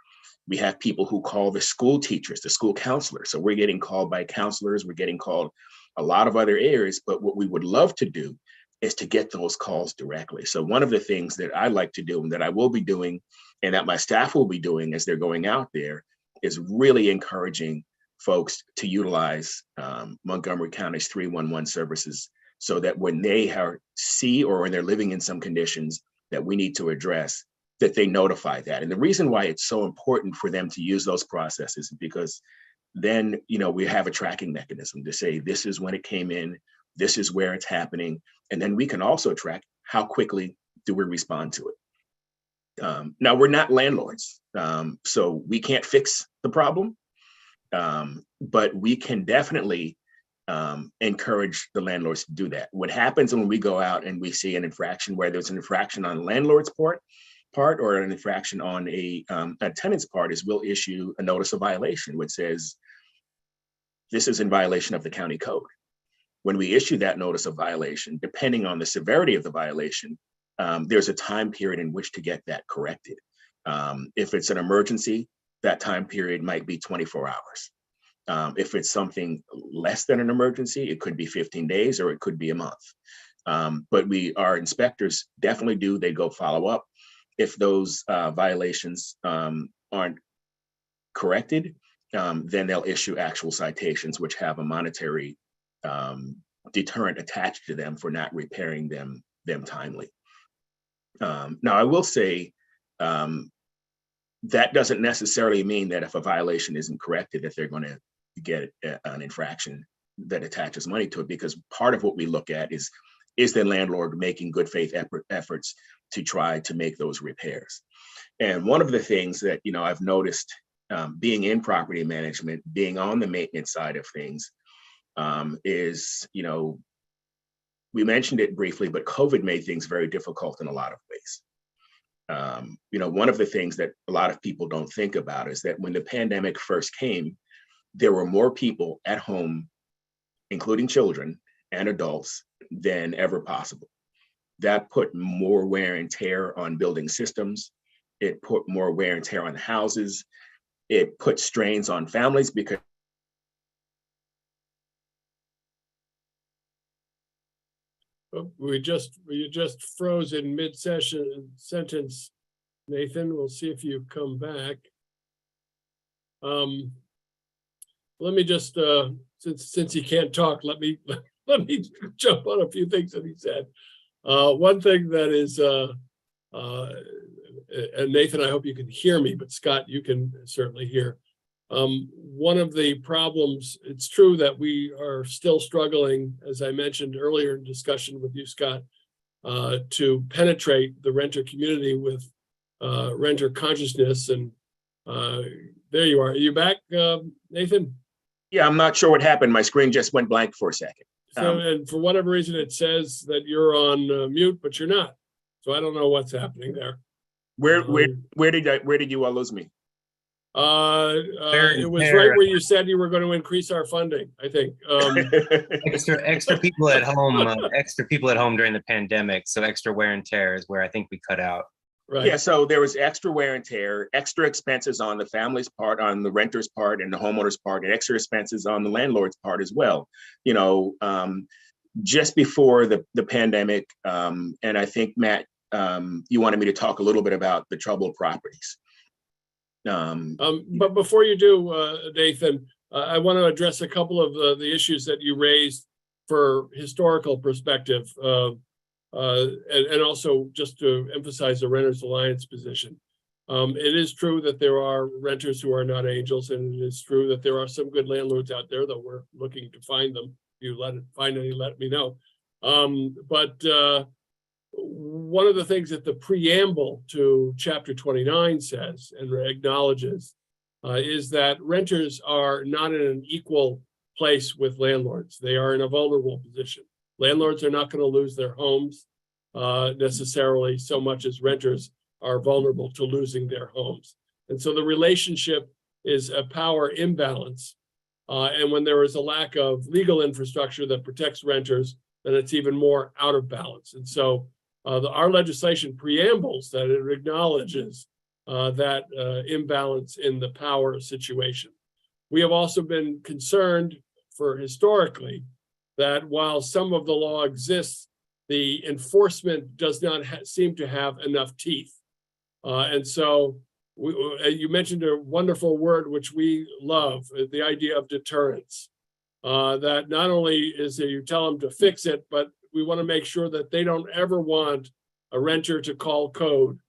We have people who call the school teachers, the school counselors. So we're getting called by counselors, we're getting called a lot of other areas, but what we would love to do is to get those calls directly. So one of the things that I like to do and that I will be doing and that my staff will be doing as they're going out there is really encouraging folks to utilize Montgomery County's 311 services so that when they see or when they're living in some conditions that we need to address, that they notify that. And the reason why it's so important for them to use those processes is because then, we have a tracking mechanism to say, this is when it came in, this is where it's happening. And then we can also track how quickly do we respond to it. Now, we're not landlords, so we can't fix the problem, but we can definitely encourage the landlords to do that. What happens when we go out and we see an infraction, whether it's an infraction on the landlord's part or an infraction on a tenant's part, is we'll issue a notice of violation, which says, this is in violation of the county code. When we issue that notice of violation, depending on the severity of the violation, there's a time period in which to get that corrected. If it's an emergency, that time period might be 24 hours. If it's something less than an emergency, it could be 15 days or it could be a month. But our inspectors definitely they go follow up. If those violations aren't corrected, then they'll issue actual citations, which have a monetary deterrent attached to them for not repairing them timely. Now, I will say that doesn't necessarily mean that if a violation isn't corrected, that they're going to get an infraction that attaches money to it, because part of what we look at is the landlord making good faith efforts to try to make those repairs. And one of the things that I've noticed being in property management, being on the maintenance side of things, is, we mentioned it briefly, but COVID made things very difficult in a lot of ways. One of the things that a lot of people don't think about is that when the pandemic first came, there were more people at home, including children and adults, than ever possible. That put more wear and tear on building systems. It put more wear and tear on houses. It put strains on families because
We just froze in mid-session sentence, Nathan. We'll see if you come back. Let me just, since he can't talk, let me jump on a few things that he said. One thing that is, and Nathan, I hope you can hear me, but Scott, you can certainly hear. One of the problems, it's true that we are still struggling, as I mentioned earlier in discussion with you, Scott, to penetrate the renter community with renter consciousness. And there you are. Are you back, Nathan?
Yeah, I'm not sure what happened. My screen just went blank for a second.
So, and for whatever reason, it says that you're on mute, but you're not. So I don't know what's happening there.
Where did you all lose me?
It was right where you said you were going to increase our funding, I think.
Extra people at home, extra people at home during the pandemic. So extra wear and tear is where I think we cut out.
Right.
Yeah, so there was extra wear and tear, extra expenses on the family's part, on the renter's part, and the homeowner's part, and extra expenses on the landlord's part as well. You know, just before the pandemic, and I think, Matt, you wanted me to talk a little bit about the troubled properties.
But before you do, Nathan, I want to address a couple of the issues that you raised for historical perspective. And also just to emphasize the Renters Alliance position. It is true that there are renters who are not angels, and it is true that there are some good landlords out there, though we're looking to find them. If you find any, let me know. But one of the things that the preamble to Chapter 29 says and acknowledges is that renters are not in an equal place with landlords. They are in a vulnerable position. Landlords are not going to lose their homes necessarily so much as renters are vulnerable to losing their homes. And so the relationship is a power imbalance. And when there is a lack of legal infrastructure that protects renters, then it's even more out of balance. And so our legislation preambles that it acknowledges that imbalance in the power situation. We have also been concerned for historically that while some of the law exists, the enforcement does not seem to have enough teeth. And so you mentioned a wonderful word, which we love, the idea of deterrence. That not only is that you tell them to fix it, but we want to make sure that they don't ever want a renter to call code.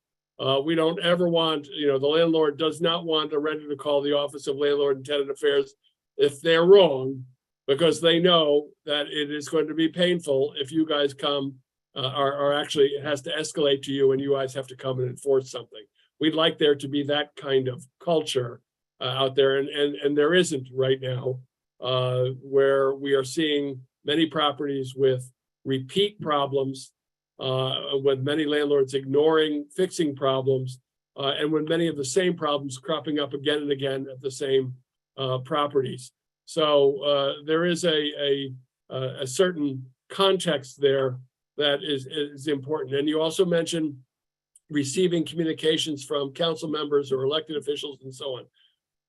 We don't ever want, the landlord does not want a renter to call the Office of Landlord and Tenant Affairs if they're wrong, because they know that it is going to be painful if you guys come, or actually it has to escalate to you and you guys have to come and enforce something. We'd like there to be that kind of culture out there, and there isn't right now, where we are seeing many properties with repeat problems, with many landlords ignoring fixing problems, and with many of the same problems cropping up again and again at the same properties. So there is a certain context there that is important. And you also mentioned receiving communications from council members or elected officials and so on.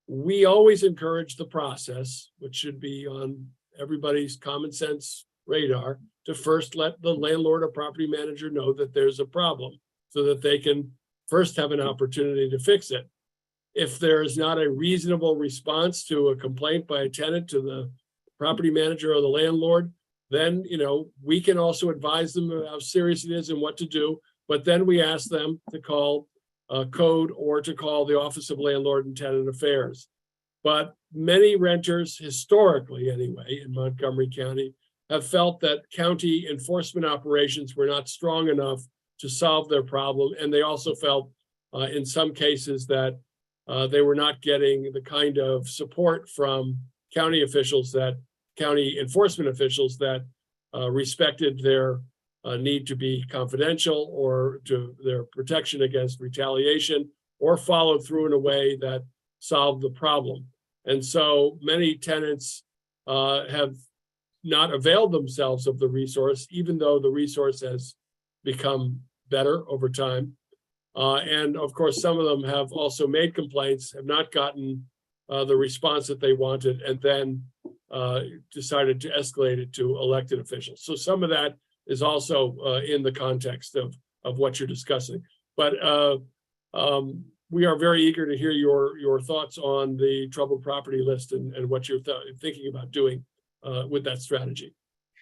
We always encourage the process, which should be on everybody's common sense radar, to first let the landlord or property manager know that there's a problem so that they can first have an opportunity to fix it. If there is not a reasonable response to a complaint by a tenant to the property manager or the landlord, then, we can also advise them of how serious it is and what to do. But then we ask them to call code or to call the Office of Landlord and Tenant Affairs. But many renters, historically anyway, in Montgomery County, have felt that county enforcement operations were not strong enough to solve their problem. And they also felt in some cases that they were not getting the kind of support from county officials, that county enforcement officials that respected their need to be confidential or to their protection against retaliation, or followed through in a way that solved the problem. And so many tenants have not availed themselves of the resource, even though the resource has become better over time. And of course, some of them have also made complaints, have not gotten the response that they wanted, and then decided to escalate it to elected officials. So some of that is also in the context of what you're discussing. But we are very eager to hear your thoughts on the troubled property list and what you're thinking about doing with that strategy.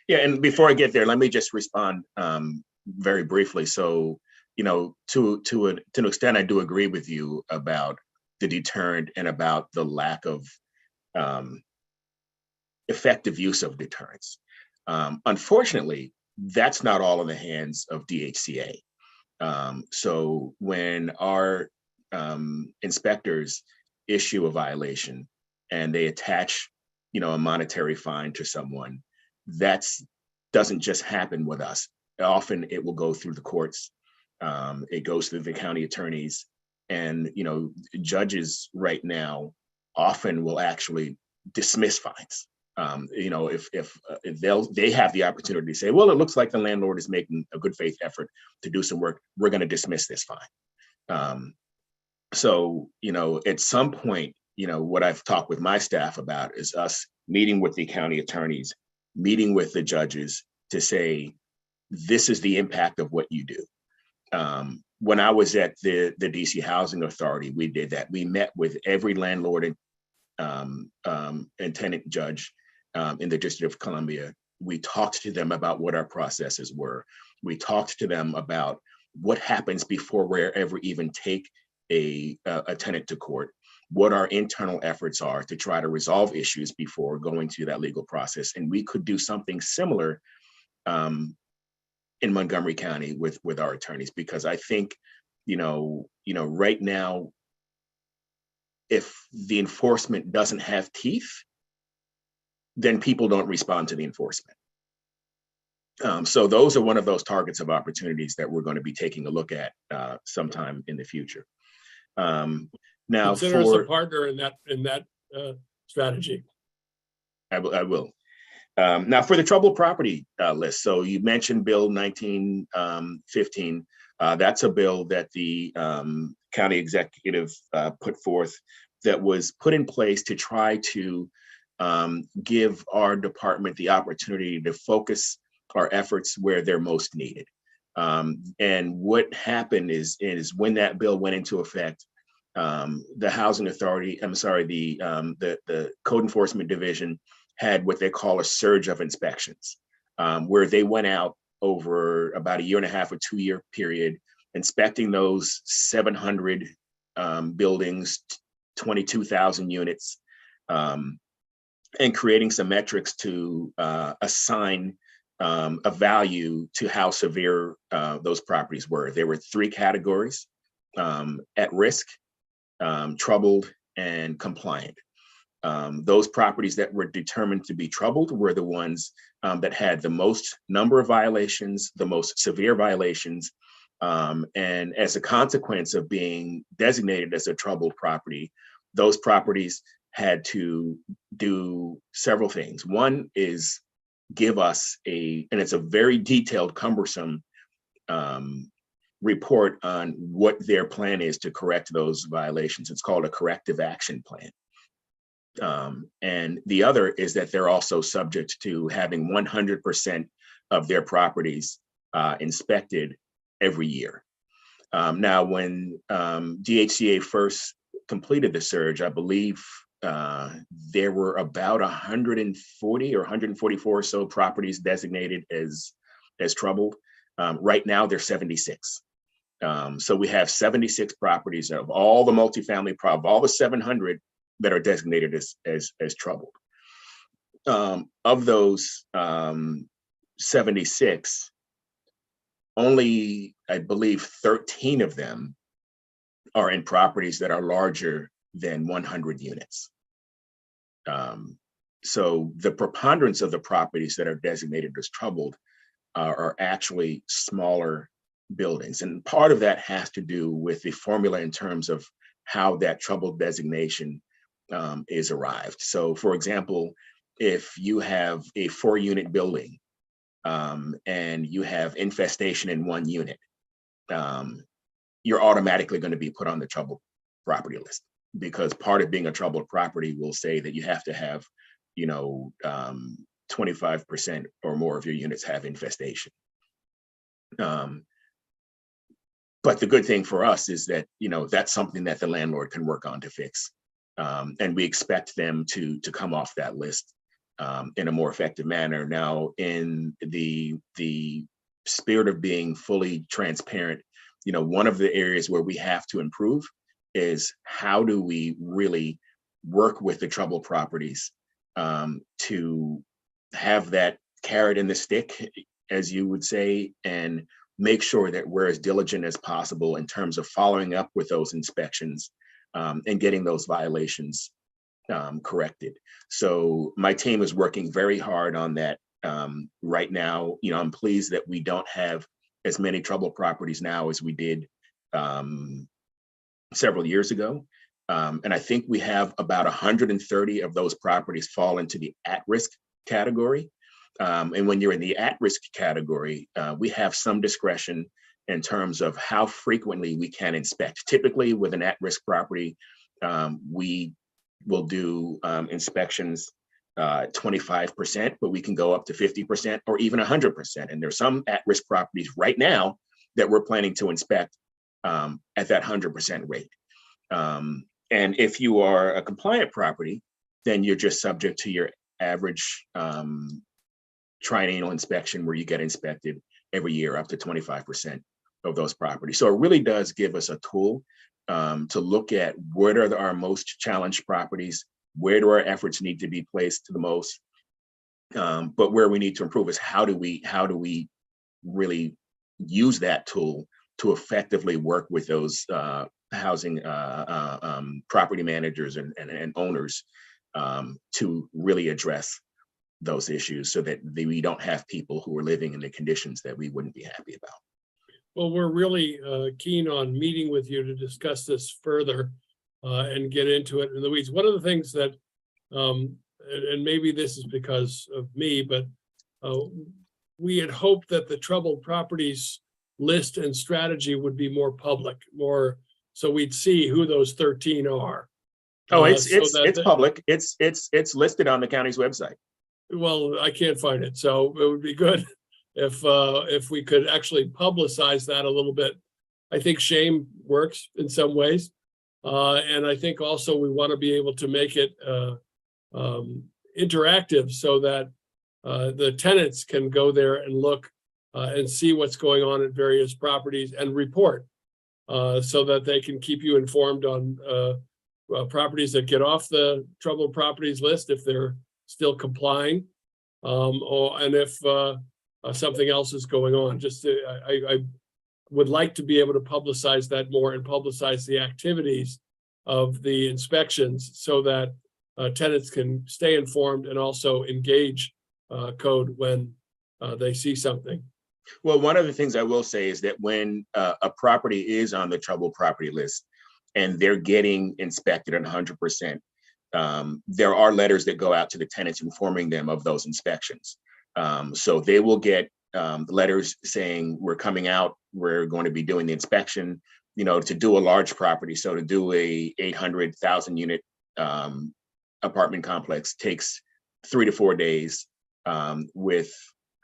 Yeah, and before I get there, let me just respond very briefly. So, to an extent, I do agree with you about the deterrent and about the lack of effective use of deterrence. Unfortunately, that's not all in the hands of DHCA. So when our inspectors issue a violation and they attach, a monetary fine to someone, doesn't just happen with us. Often it will go through the courts. It goes through the county attorneys, and judges right now often will actually dismiss fines. If they have the opportunity to say, well, it looks like the landlord is making a good faith effort to do some work, we're going to dismiss this fine. So at some point, what I've talked with my staff about is us meeting with the county attorneys, meeting with the judges to say, this is the impact of what you do. When I was at the DC Housing Authority, we did that. We met with every landlord and tenant judge in the District of Columbia. We talked to them about what our processes were. We talked to them about what happens before we ever even take a tenant to court, what our internal efforts are to try to resolve issues before going through that legal process. And we could do something similar in Montgomery County with our attorneys, because I think, right now, if the enforcement doesn't have teeth, then people don't respond to the enforcement. So those are one of those targets of opportunities that we're going to be taking a look at sometime in the future. Now,
Consider us a partner in that strategy.
I will. Now, for the troubled property list, so you mentioned Bill 1915. That's a bill that the county executive put forth that was put in place to try to give our department the opportunity to focus our efforts where they're most needed. And what happened is when that bill went into effect, the housing authority, the code enforcement division had what they call a surge of inspections, where they went out over about a 1.5 or 2 year period, inspecting those 700 buildings, 22,000 units, and creating some metrics to assign a value to how severe those properties were. There were 3 categories: at risk, troubled, and compliant. Those properties that were determined to be troubled were the ones that had the most number of violations, the most severe violations. And as a consequence of being designated as a troubled property, those properties had to do several things. One is give us and it's a very detailed, cumbersome report on what their plan is to correct those violations. It's called a corrective action plan. And the other is that they're also subject to having 100% of their properties inspected every year. Now, when DHCA first completed the surge, I believe there were about 140 or 144 or so properties designated as troubled. Right now, there's 76. So we have 76 properties of all the multifamily all the 700 that are designated as troubled. Of those 76, only, I believe, 13 of them are in properties that are larger than 100 units. So the preponderance of the properties that are designated as troubled are actually smaller buildings. And part of that has to do with the formula in terms of how that troubled designation is arrived. So, for example, if you have a 4-unit building and you have infestation in 1 unit, you're automatically going to be put on the troubled property list, because part of being a troubled property will say that you have to have, 25% or more of your units have infestation. But the good thing for us is that, that's something that the landlord can work on to fix. And we expect them to come off that list in a more effective manner. Now, in the spirit of being fully transparent, one of the areas where we have to improve is how do we really work with the troubled properties to have that carrot in the stick, as you would say, and make sure that we're as diligent as possible in terms of following up with those inspections and getting those violations corrected. So my team is working very hard on that right now. I'm pleased that we don't have as many troubled properties now as we did several years ago. And I think we have about 130 of those properties fall into the at-risk category. And when you're in the at-risk category, we have some discretion in terms of how frequently we can inspect. Typically, with an at-risk property, we will do inspections 25%, but we can go up to 50% or even 100%. And there's some at-risk properties right now that we're planning to inspect at that 100% rate. And if you are a compliant property, then you're just subject to your average triennial inspection where you get inspected every year up to 25% of those properties. So it really does give us a tool to look at what are our most challenged properties, where do our efforts need to be placed the most, but where we need to improve is how do we really use that tool to effectively work with those housing property managers and owners to really address those issues so that we don't have people who are living in the conditions that we wouldn't be happy about.
Well, we're really keen on meeting with you to discuss this further and get into it in the weeds. One of the things that, and maybe this is because of me, but we had hoped that the troubled properties list and strategy would be more public, more so we'd see who those 13 are.
Oh, it's
so
public. It's listed on the county's website.
Well, I can't find it, so it would be good if we could actually publicize that a little bit. I think shame works in some ways, and I think also we want to be able to make it interactive so that the tenants can go there and look and see what's going on at various properties and report, so that they can keep you informed on properties that get off the troubled properties list if they're still complying, and if something else is going on. I would like to be able to publicize that more and publicize the activities of the inspections so that tenants can stay informed and also engage code when they see something.
Well, one of the things I will say is that when a property is on the troubled property list and they're getting inspected at 100%, there are letters that go out to the tenants informing them of those inspections. So they will get letters saying we're coming out, we're going to be doing the inspection, to do a large property. So to do a 800,000 unit apartment complex takes 3 to 4 days with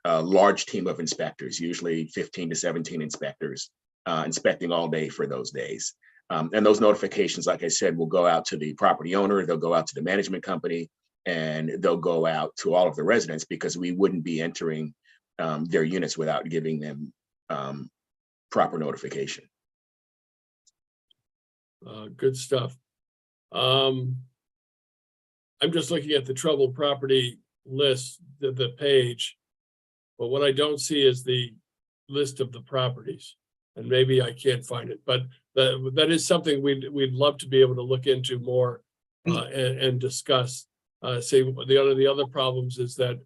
a large team of inspectors, usually 15 to 17 inspectors inspecting all day for those days. And those notifications, like I said, will go out to the property owner, they'll go out to the management company, and they'll go out to all of the residents because we wouldn't be entering their units without giving them proper notification.
Good stuff. I'm just looking at the troubled property list, the page, but what I don't see is the list of the properties, and maybe I can't find it, but that is something we'd love to be able to look into more and discuss. Say the other problems is that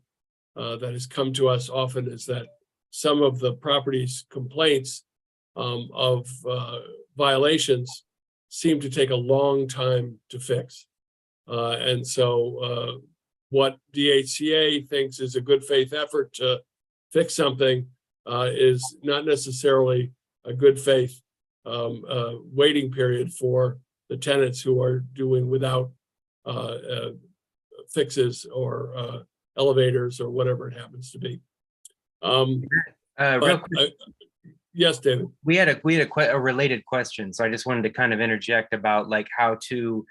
that has come to us often is that some of the properties complaints of violations seem to take a long time to fix. And so what DHCA thinks is a good faith effort to fix something is not necessarily a good faith waiting period for the tenants who are doing without fixes or elevators or whatever it happens to be.
Real quick,
Yes, David.
We had a related question, so I just wanted to kind of interject about like how to,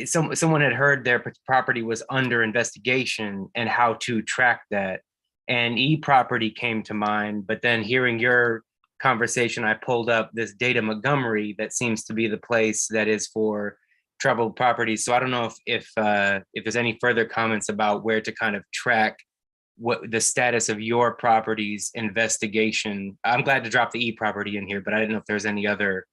someone had heard their property was under investigation and how to track that. And e-property came to mind, but then hearing your conversation, I pulled up this Data Montgomery that seems to be the place that is for troubled properties. So I don't know if there's any further comments about where to kind of track what the status of your property's investigation. I'm glad to drop the e-property in here, but I didn't know if there's any other,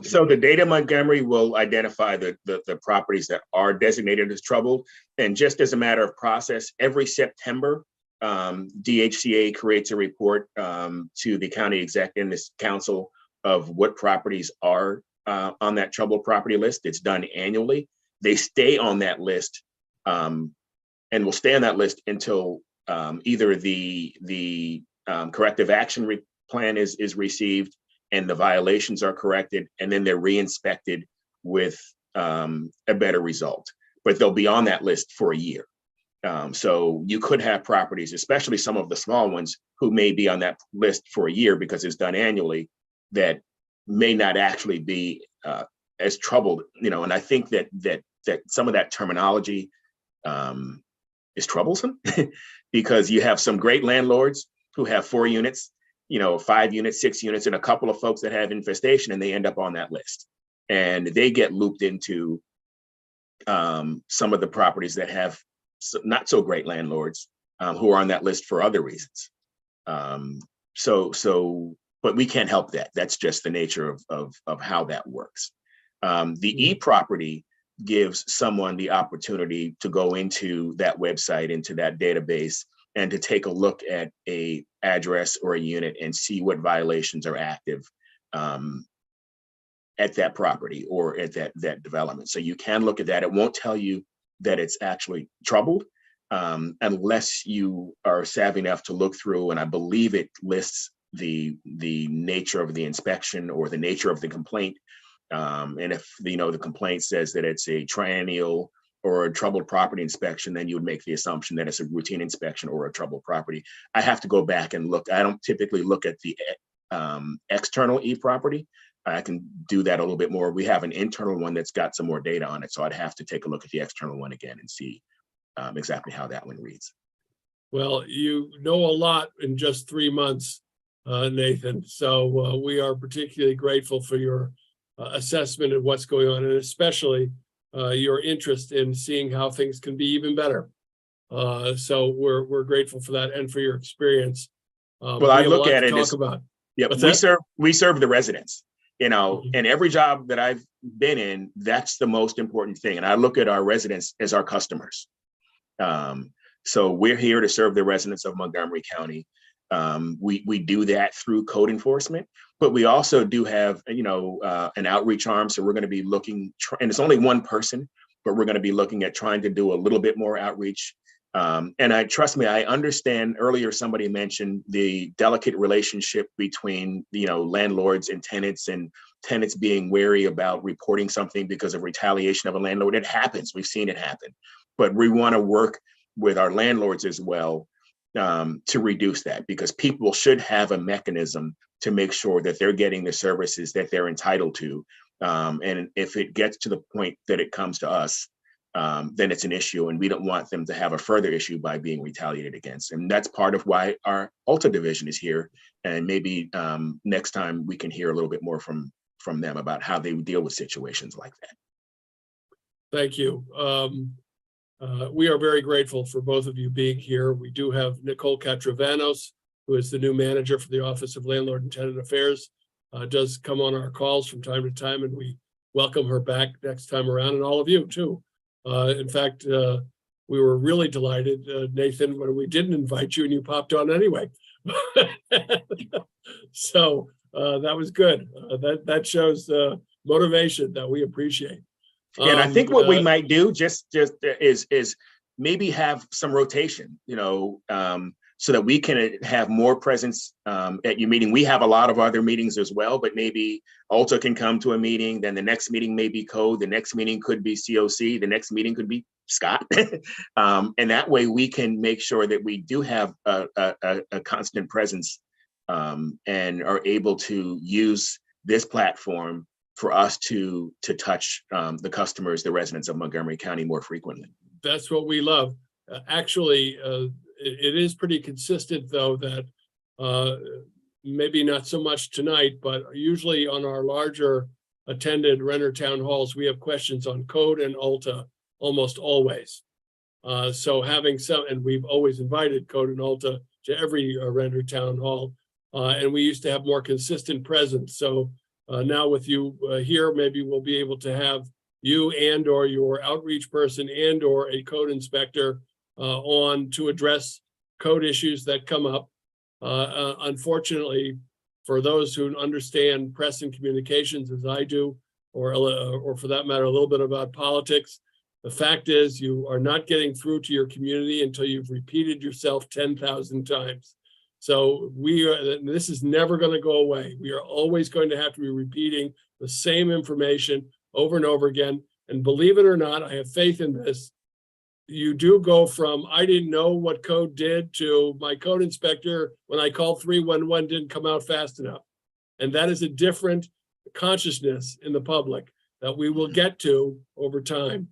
So the Data Montgomery will identify the properties that are designated as troubled. And just as a matter of process, every September, DHCA creates a report to the county exec and this council of what properties are on that troubled property list. It's done annually. They stay on that list and will stay on that list until either the corrective action plan is received and the violations are corrected, and then they're re-inspected with a better result. But they'll be on that list for a year. So you could have properties, especially some of the small ones, who may be on that list for a year because it's done annually, that may not actually be as troubled, and I think that some of that terminology is troublesome because you have some great landlords who have 4 units, 5 units, 6 units, and a couple of folks that have infestation, and they end up on that list. And they get looped into some of the properties that have not so great landlords who are on that list for other reasons. But we can't help that. That's just the nature of how that works. The e-property gives someone the opportunity to go into that website, into that database, and to take a look at a address or a unit and see what violations are active at that property or at that development. So you can look at that. It won't tell you that it's actually troubled unless you are savvy enough to look through, and I believe it lists the nature of the inspection or the nature of the complaint. And if the complaint says that it's a triennial or a troubled property inspection, then you would make the assumption that it's a routine inspection or a troubled property. I have to go back and look. I don't typically look at the external e-property. I can do that a little bit more. We have an internal one that's got some more data on it, so I'd have to take a look at the external one again and see exactly how that one reads.
Well, you know a lot in just 3 months, Nathan. So we are particularly grateful for your assessment of what's going on, and especially your interest in seeing how things can be even better. So we're grateful for that and for your experience.
Well, I look at it as
about.
Yeah, we serve the residents, and every job that I've been in, that's the most important thing. And I look at our residents as our customers. So we're here to serve the residents of Montgomery County. We do that through code enforcement, but we also do have, an outreach arm. So we're going to be looking, and it's only one person, but we're going to be looking at trying to do a little bit more outreach. And trust me, I understand. Earlier, somebody mentioned the delicate relationship between, landlords and tenants being wary about reporting something because of retaliation of a landlord. It happens. We've seen it happen, but we want to work with our landlords as well to reduce that, because people should have a mechanism to make sure that they're getting the services that they're entitled to. And if it gets to the point that it comes to us, then it's an issue, and we don't want them to have a further issue by being retaliated against. And that's part of why our Alta division is here. And maybe next time we can hear a little bit more from them about how they deal with situations like that.
Thank you. We are very grateful for both of you being here. We do have Nicole Catravanos, who is the new manager for the Office of Landlord and Tenant Affairs, does come on our calls from time to time, and we welcome her back next time around, and all of you too. In fact, we were really delighted, Nathan, when we didn't invite you and you popped on anyway. So that was good. That shows motivation that we appreciate.
And I think what we might do just is maybe have some rotation, so that we can have more presence at your meeting. We have a lot of other meetings as well, but maybe Alta can come to a meeting, then the next meeting may be Code, the next meeting could be COC, the next meeting could be Scott. And that way we can make sure that we do have a constant presence and are able to use this platform for us to touch the customers, the residents of Montgomery County more frequently.
That's what we love. Actually, it is pretty consistent, though, that maybe not so much tonight, but usually on our larger attended renter town halls, we have questions on code and Alta almost always. So having some, and we've always invited code and Alta to every renter town hall, and we used to have more consistent presence. So now with you here, maybe we'll be able to have you and or your outreach person and or a code inspector on to address code issues that come up. Unfortunately, for those who understand press and communications as I do, or for that matter, a little bit about politics, the fact is you are not getting through to your community until you've repeated yourself 10,000 times. So this is never going to go away. We are always going to have to be repeating the same information over and over again. And believe it or not, I have faith in this. You do go from, I didn't know what code did, to my code inspector, when I called 311, didn't come out fast enough. And that is a different consciousness in the public that we will get to over time.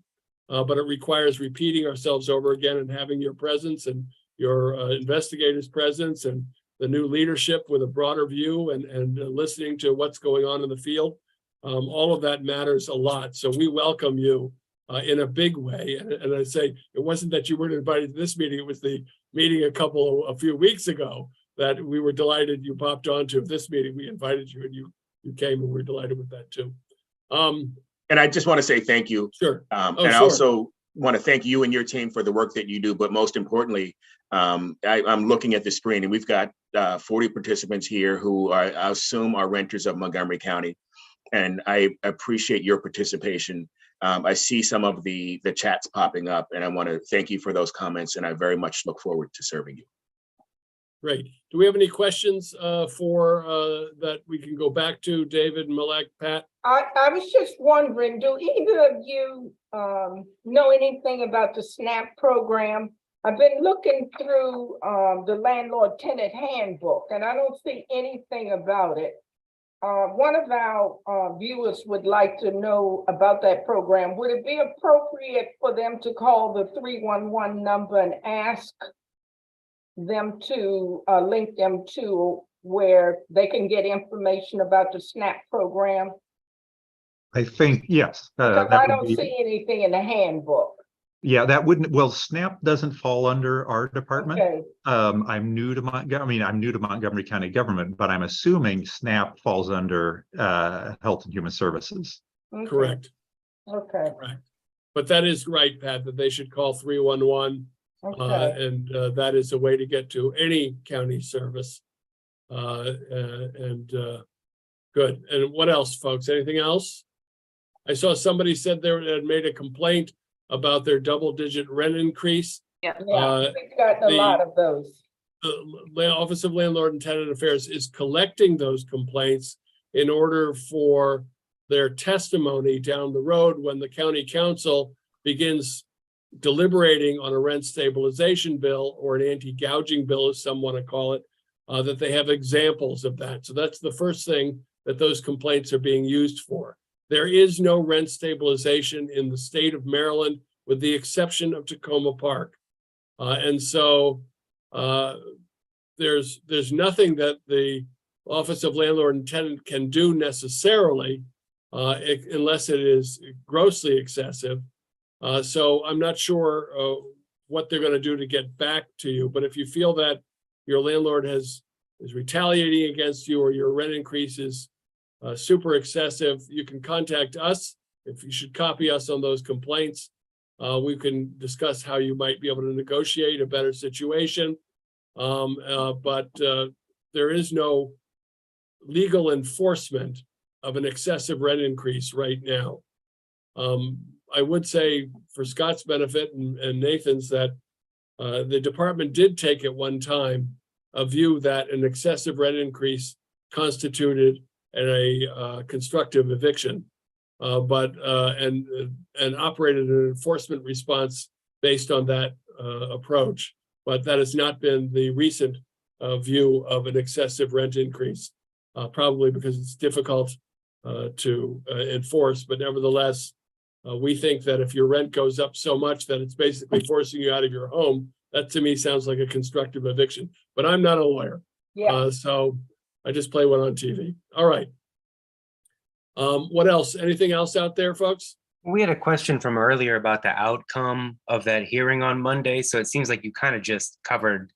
But it requires repeating ourselves over again and having your presence and your investigators' presence and the new leadership with a broader view and listening to what's going on in the field. All of that matters a lot. So we welcome you in a big way. And I say, it wasn't that you weren't invited to this meeting, it was the meeting a few weeks ago that we were delighted you popped onto. This meeting, we invited you and you came, and we're delighted with that too.
And I just want to say thank you.
Sure.
And
sure.
I also want to thank you and your team for the work that you do. But most importantly, I'm looking at the screen and we've got 40 participants here who I assume are renters of Montgomery County. And I appreciate your participation. I see some of the chats popping up, and I want to thank you for those comments. And I very much look forward to serving you.
Great. Do we have any questions that we can go back to, David, Malek, Pat?
I was just wondering, do either of you know anything about the SNAP program? I've been looking through the landlord tenant handbook, and I don't see anything about it. One of our viewers would like to know about that program. Would it be appropriate for them to call the 311 number and ask them to link them to where they can get information about the SNAP program?
I think, yes.
Because I don't see anything in the handbook.
Yeah, that wouldn't, well, SNAP doesn't fall under our department.
Okay.
I'm new to Montgomery County government, but I'm assuming SNAP falls under Health and Human Services.
Okay.
Correct.
Okay.
Correct. But that is right, Pat, that they should call 311.
Okay.
And that is a way to get to any county service. Good. And what else, folks? Anything else? I saw somebody said they had made a complaint about their double-digit rent increase.
Yeah, we've gotten a lot of those.
The Office of Landlord and Tenant Affairs is collecting those complaints in order for their testimony down the road when the county council begins deliberating on a rent stabilization bill or an anti-gouging bill, as some want to call it, that they have examples of that. So that's the first thing that those complaints are being used for. There is no rent stabilization in the state of Maryland, with the exception of Tacoma Park. And so there's nothing that the Office of Landlord and Tenant can do necessarily, unless it is grossly excessive. So I'm not sure what they're going to do to get back to you. But if you feel that your landlord is retaliating against you or your rent increase is super excessive, you can contact us. If you should copy us on those complaints, we can discuss how you might be able to negotiate a better situation. But there is no legal enforcement of an excessive rent increase right now. I would say, for Scott's benefit and Nathan's, that the department did take at one time a view that an excessive rent increase constituted a constructive eviction, and operated an enforcement response based on that approach. But that has not been the recent view of an excessive rent increase, probably because it's difficult to enforce, but nevertheless, we think that if your rent goes up so much that it's basically forcing you out of your home, that to me sounds like a constructive eviction, but I'm not a lawyer.
Yeah,
So I just play one on TV. All right. What else? Anything else out there, folks?
We had a question from earlier about the outcome of that hearing on Monday, so it seems like you kind of just covered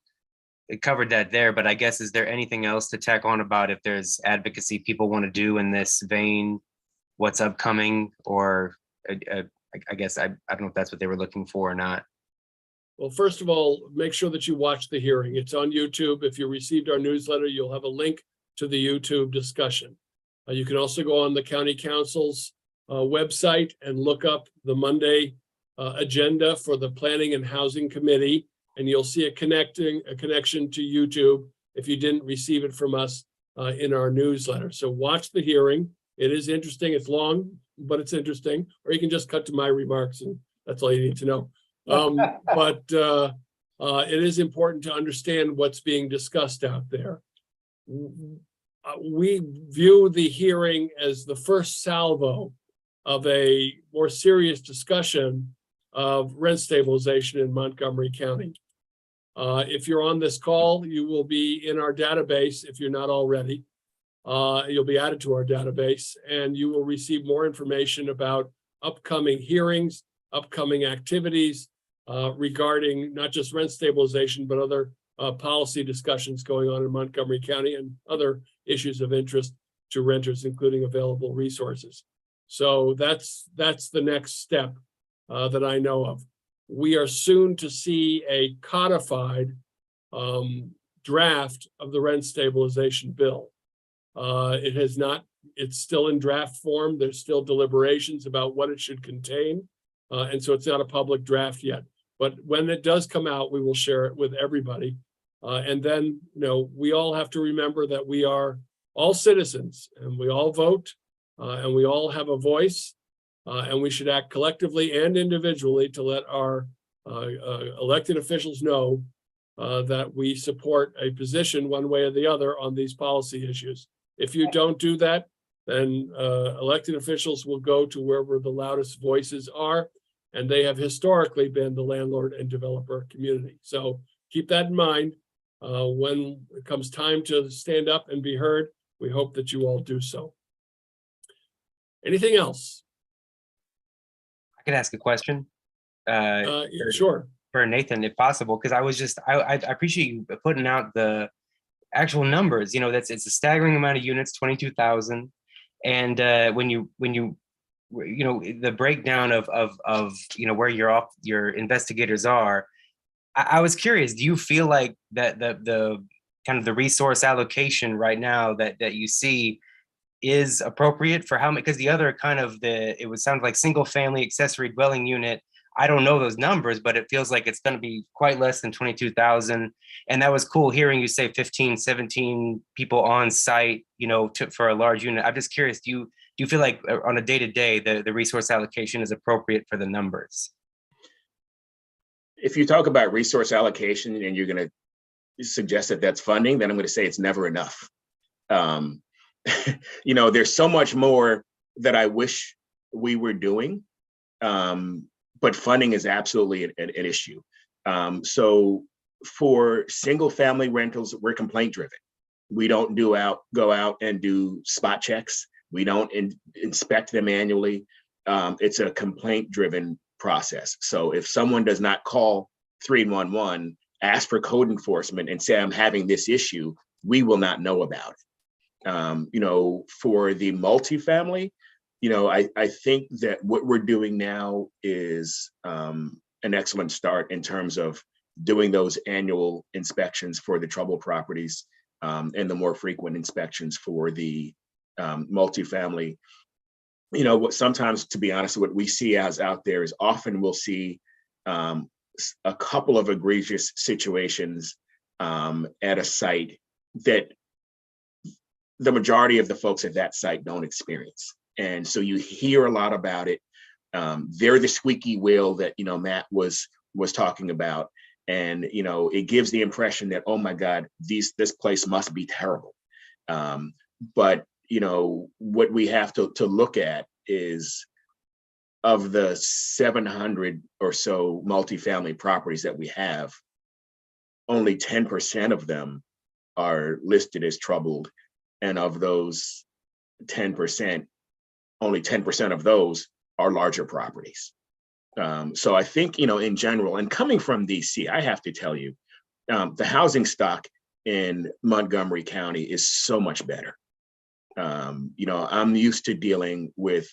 that there, but I guess, is there anything else to tack on about if there's advocacy people want to do in this vein, what's upcoming, or I guess I don't know if that's what they were looking for or not.
Well, first of all, make sure that you watch the hearing. It's on YouTube. If you received our newsletter, you'll have a link to the YouTube discussion. You can also go on the county council's website and look up the Monday agenda for the Planning and Housing Committee, and you'll see a connection to YouTube if you didn't receive it from us in our newsletter. So watch the hearing. It is interesting. It's long, but it's interesting. Or you can just cut to my remarks, and that's all you need to know. But it is important to understand what's being discussed out there. We view the hearing as the first salvo of a more serious discussion of rent stabilization in Montgomery County. If you're on this call, you will be in our database if you're not already. You'll be added to our database, and you will receive more information about upcoming hearings, upcoming activities regarding not just rent stabilization, but other policy discussions going on in Montgomery County and other issues of interest to renters, including available resources. So that's the next step that I know of. We are soon to see a codified draft of the rent stabilization bill. It has not, it's still in draft form. There's still deliberations about what it should contain. And so it's not a public draft yet. But when it does come out, we will share it with everybody. And then, we all have to remember that we are all citizens and we all vote and we all have a voice. And we should act collectively and individually to let our elected officials know that we support a position one way or the other on these policy issues. If you don't do that, then elected officials will go to wherever the loudest voices are, and they have historically been the landlord and developer community. So keep that in mind. When it comes time to stand up and be heard, we hope that you all do so. Anything else?
I could ask a question.
Yeah, sure.
For Nathan, if possible, because I appreciate you putting out the actual numbers. It's a staggering amount of units, 22,000. And when you the breakdown of where your investigators are, I was curious, do you feel like that the kind of the resource allocation right now that you see is appropriate for how many? Because the other kind of it would sound like single family accessory dwelling unit. I don't know those numbers, but it feels like it's going to be quite less than 22,000. And that was cool hearing you say 15, 17 people on site, for a large unit. I'm just curious, do you feel like on a day-to-day, the resource allocation is appropriate for the numbers?
If you talk about resource allocation and you're going to suggest that that's funding, then I'm going to say it's never enough. There's so much more that I wish we were doing. But funding is absolutely an issue. So for single family rentals, we're complaint driven. We don't go out and do spot checks. We don't inspect them annually. It's a complaint driven process. So if someone does not call 311, ask for code enforcement and say, I'm having this issue, we will not know about it. For the multifamily, I think that what we're doing now is an excellent start in terms of doing those annual inspections for the troubled properties and the more frequent inspections for the multifamily. What sometimes, to be honest, what we see as out there is often we'll see a couple of egregious situations at a site that the majority of the folks at that site don't experience. And so you hear a lot about it. They're the squeaky wheel that Matt was talking about. And, you know, it gives the impression that, oh my God, this place must be terrible. But, you know, what we have to look at is, of the 700 or so multifamily properties that we have, only 10% of them are listed as troubled. And of those 10%, only 10% of those are larger properties. So I think, you know, in general, and coming from DC, I have to tell you, the housing stock in Montgomery County is so much better. You know, I'm used to dealing with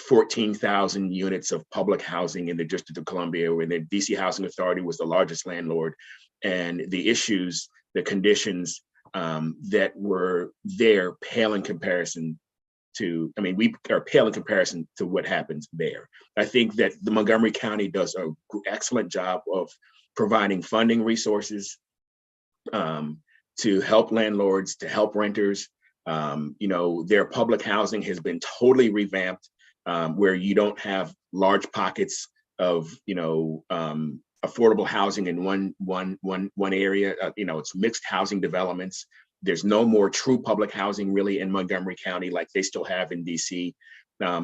14,000 units of public housing in the District of Columbia, where the DC Housing Authority was the largest landlord, and the issues, the conditions that were there pale in comparison to, I mean, we are pale in comparison to what happens there. I think that the Montgomery County does an excellent job of providing funding resources to help landlords, to help renters. You know, their public housing has been totally revamped, where you don't have large pockets of, you know, affordable housing in one area. You know, it's mixed housing developments. There's no more true public housing really in Montgomery County like they still have in DC.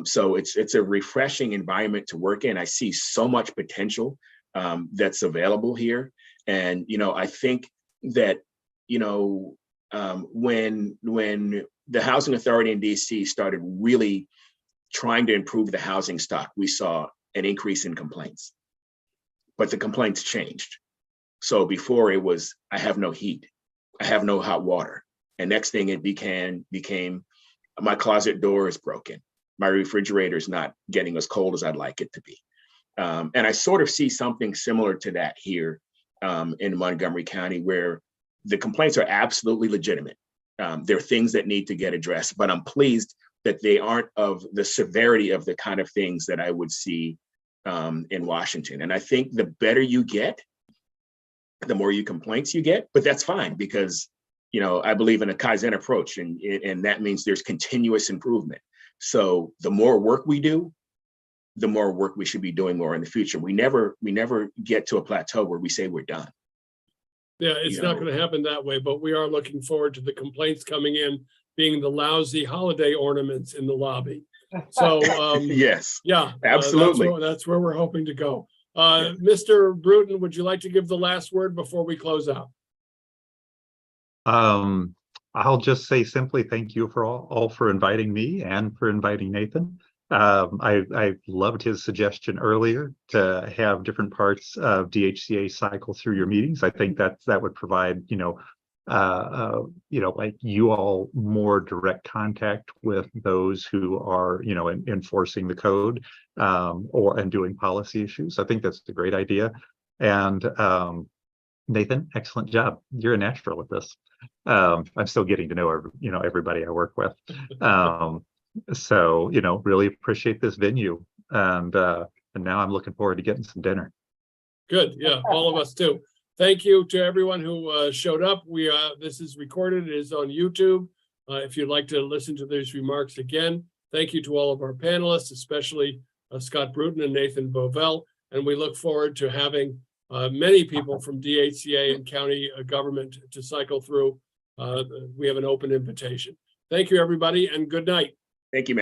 So it's a refreshing environment to work in. I see so much potential that's available here. And, you know, I think that, you know, when the Housing Authority in DC started really trying to improve the housing stock, we saw an increase in complaints, but the complaints changed. So before it was, I have no heat, I have no hot water. And next thing it became my closet door is broken, my refrigerator is not getting as cold as I'd like it to be. And I sort of see something similar to that here in Montgomery County, where the complaints are absolutely legitimate. There are things that need to get addressed, but I'm pleased that they aren't of the severity of the kind of things that I would see in Washington. And I think the better you get, the more complaints you get, but that's fine, because, you know, I believe in a Kaizen approach, and that means there's continuous improvement. So the more work we do, the more work we should be doing more in the future. We never get to a plateau where we say we're done.
Yeah, it's
You
not
know.
going to happen that way, but we are looking forward to the complaints coming in being the lousy holiday ornaments in the lobby. So,
Yes,
yeah,
absolutely.
that's where we're hoping to go. Mr. Bruton, would you like to give the last word before we close out?
I'll just say simply thank you for all for inviting me and for inviting Nathan. I loved his suggestion earlier to have different parts of DHCA cycle through your meetings. I think that would provide, like you all more direct contact with those who are, enforcing the code and doing policy issues. I think that's a great idea. And Nathan, excellent job. You're a natural at this. I'm still getting to know everybody I work with. So, really appreciate this venue. And now I'm looking forward to getting some dinner.
Good. Yeah, all of us too. Thank you to everyone who showed up. This is recorded. It is on YouTube. If you'd like to listen to these remarks again, thank you to all of our panelists, especially Scott Bruton and Nathan Bovell. And we look forward to having many people from DHCA and county government to cycle through. We have an open invitation. Thank you, everybody, and good night.
Thank you, man.